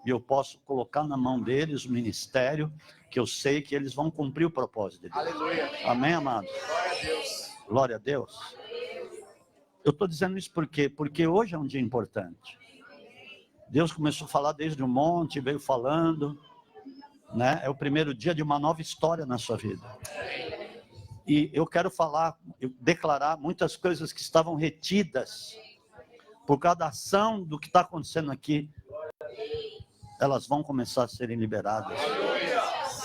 E eu posso colocar na mão deles o ministério, que eu sei que eles vão cumprir o propósito de Deus. Aleluia. Amém, amados? Glória a Deus. Glória a Deus. Eu estou dizendo isso por quê? Porque hoje é um dia importante. Deus começou a falar desde o monte, veio falando, né? É o primeiro dia de uma nova história na sua vida. E eu quero declarar muitas coisas que estavam retidas por causa da ação do que está acontecendo aqui. Elas vão começar a serem liberadas.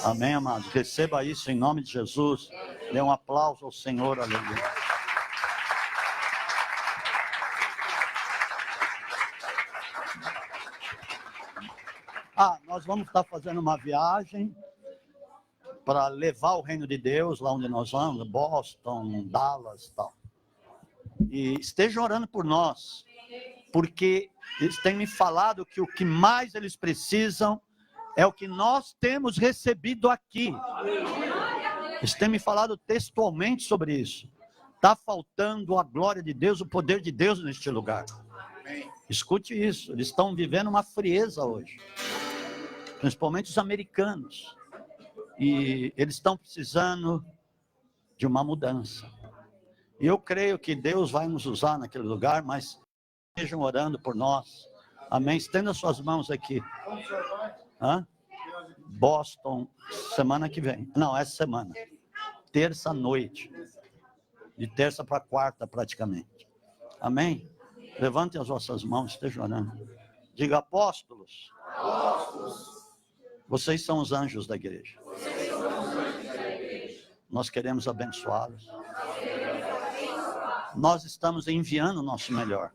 Amém, amado? Receba isso em nome de Jesus. Dê um aplauso ao Senhor, aleluia. Nós vamos estar fazendo uma viagem para levar o reino de Deus lá onde nós vamos, Boston, Dallas e tal. E esteja orando por nós, porque eles têm me falado que o que mais eles precisam é o que nós temos recebido aqui. Eles têm me falado textualmente sobre isso. Está faltando a glória de Deus, o poder de Deus neste lugar. Escute isso, eles estão vivendo uma frieza hoje. principalmente os americanos. E eles estão precisando de uma mudança. E eu creio que Deus vai nos usar naquele lugar, mas estejam orando por nós. Amém? Estenda suas mãos aqui. Boston, semana que vem. Não, essa semana. Terça noite. De terça para quarta, praticamente. Amém? Levantem as vossas mãos, estejam orando. Diga, apóstolos. Vocês são os anjos da igreja. Nós queremos abençoá-los. Nós estamos enviando o nosso melhor.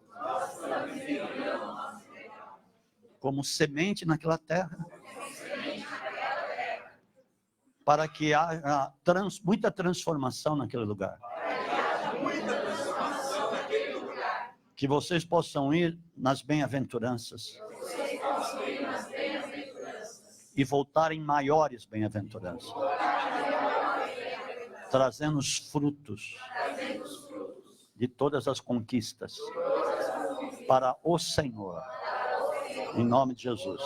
Como semente naquela terra. Para que haja muita transformação naquele lugar. Que vocês possam ir nas bem-aventuranças. E voltarem maiores bem-aventuranças. Trazendo os frutos de todas as conquistas para o Senhor. Em nome de Jesus.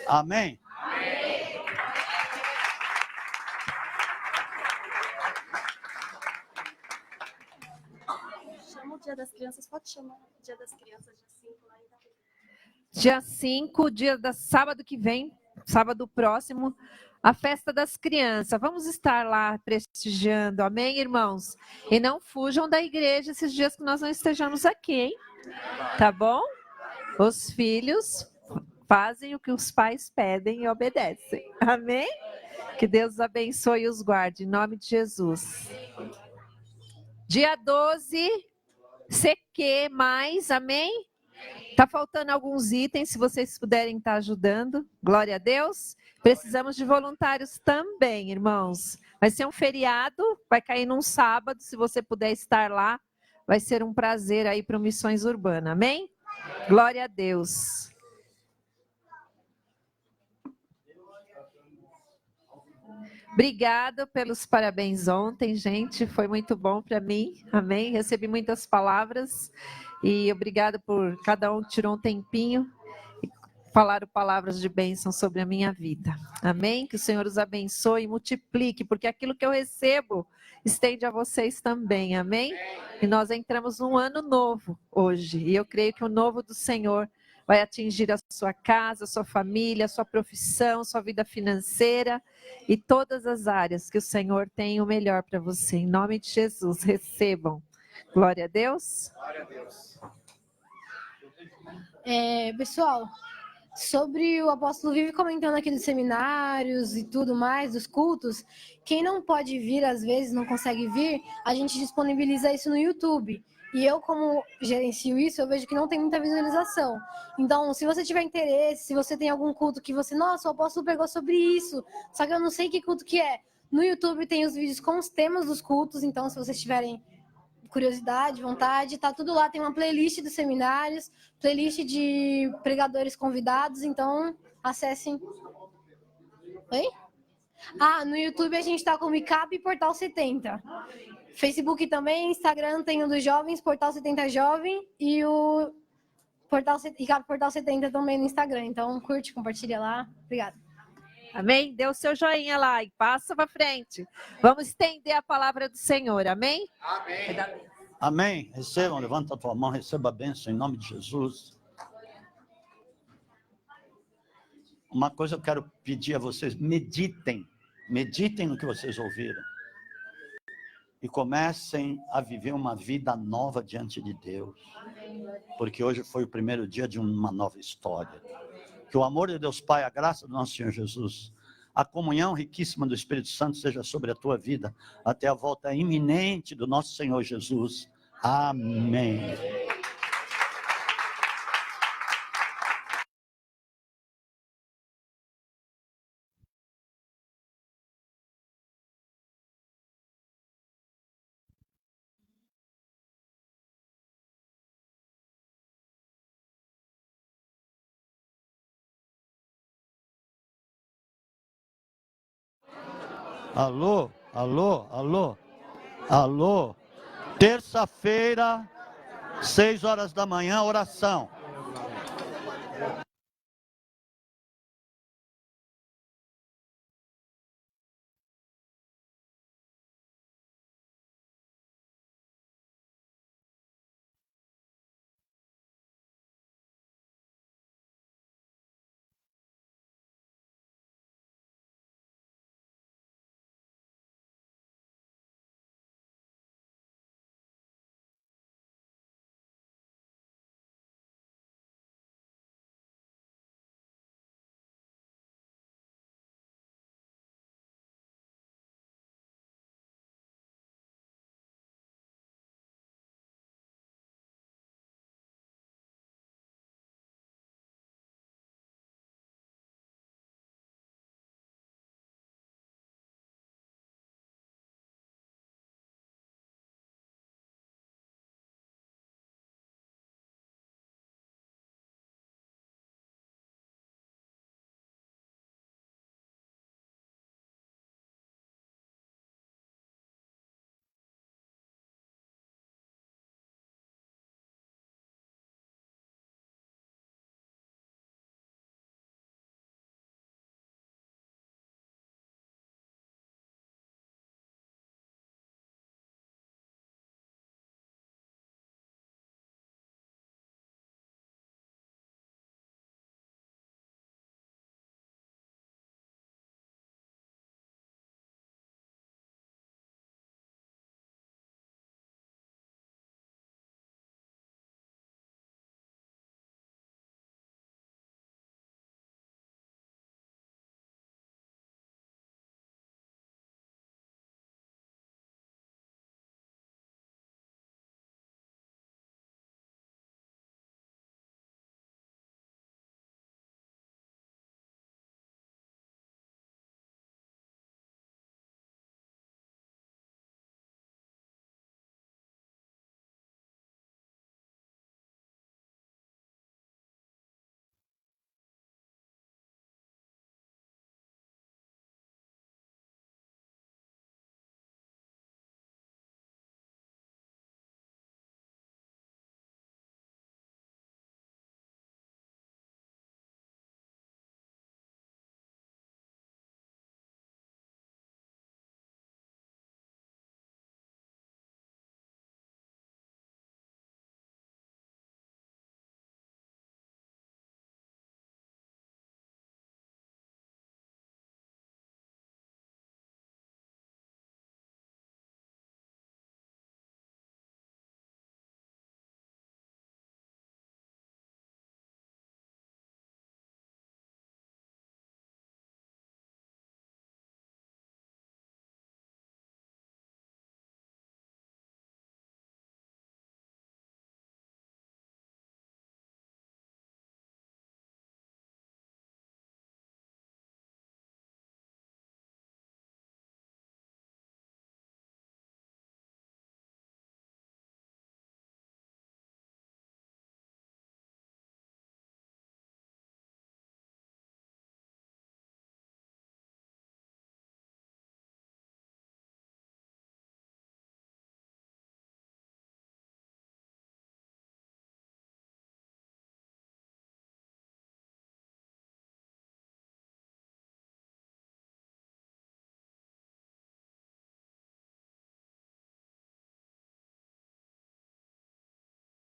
Amém? Chama o Dia das Crianças, pode chamar o Dia das Crianças, dia 5 lá. Dia 5, sábado que vem, sábado próximo, a festa das crianças. Vamos estar lá prestigiando, amém, irmãos? E não fujam da igreja esses dias que nós não estejamos aqui, hein? Tá bom? Os filhos fazem o que os pais pedem e obedecem, amém? Que Deus os abençoe e os guarde, em nome de Jesus. Dia 12, CQ mais, amém? Tá faltando alguns itens, se vocês puderem estar ajudando, glória a Deus. Precisamos de voluntários também, irmãos. Vai ser um feriado, vai cair num sábado, se você puder estar lá, vai ser um prazer aí para o Missões Urbana, amém? Glória a Deus. Obrigada pelos parabéns ontem, gente, foi muito bom para mim, amém? Recebi muitas palavras e obrigada por cada um que tirou um tempinho e falaram palavras de bênção sobre a minha vida, amém? Que o Senhor os abençoe e multiplique, porque aquilo que eu recebo estende a vocês também, amém? E nós entramos num ano novo hoje e eu creio que o novo do Senhor vai atingir a sua casa, a sua família, a sua profissão, sua vida financeira e todas as áreas que o Senhor tem o melhor para você. Em nome de Jesus, recebam. Glória a Deus. Glória a Deus. Pessoal, sobre o apóstolo vive comentando aqui dos seminários e tudo mais, dos cultos, quem não pode vir, às vezes não consegue vir, a gente disponibiliza isso no YouTube. E eu, como gerencio isso, eu vejo que não tem muita visualização. Então, se você tiver interesse, se você tem algum culto que você... Nossa, o apóstolo pregou sobre isso, só que eu não sei que culto que é. No YouTube tem os vídeos com os temas dos cultos, então se vocês tiverem curiosidade, vontade, tá tudo lá. Tem uma playlist dos seminários, playlist de pregadores convidados, então acessem. Oi? No YouTube a gente tá com o Micap e Portal 70. Facebook também, Instagram tem o dos jovens, Portal 70 Jovem, e o Portal 70 também no Instagram. Então, curte, compartilha lá. Obrigada. Amém? Dê o seu joinha lá e passa para frente. Vamos estender a palavra do Senhor, amém? Amém. Amém. Recebam, levanta a tua mão, receba a bênção em nome de Jesus. Uma coisa eu quero pedir a vocês, meditem no que vocês ouviram. E comecem a viver uma vida nova diante de Deus. Porque hoje foi o primeiro dia de uma nova história. Que o amor de Deus Pai, a graça do nosso Senhor Jesus, a comunhão riquíssima do Espírito Santo seja sobre a tua vida, até a volta iminente do nosso Senhor Jesus. Amém. Alô, alô, alô, alô. Terça-feira, 6 horas da manhã, oração.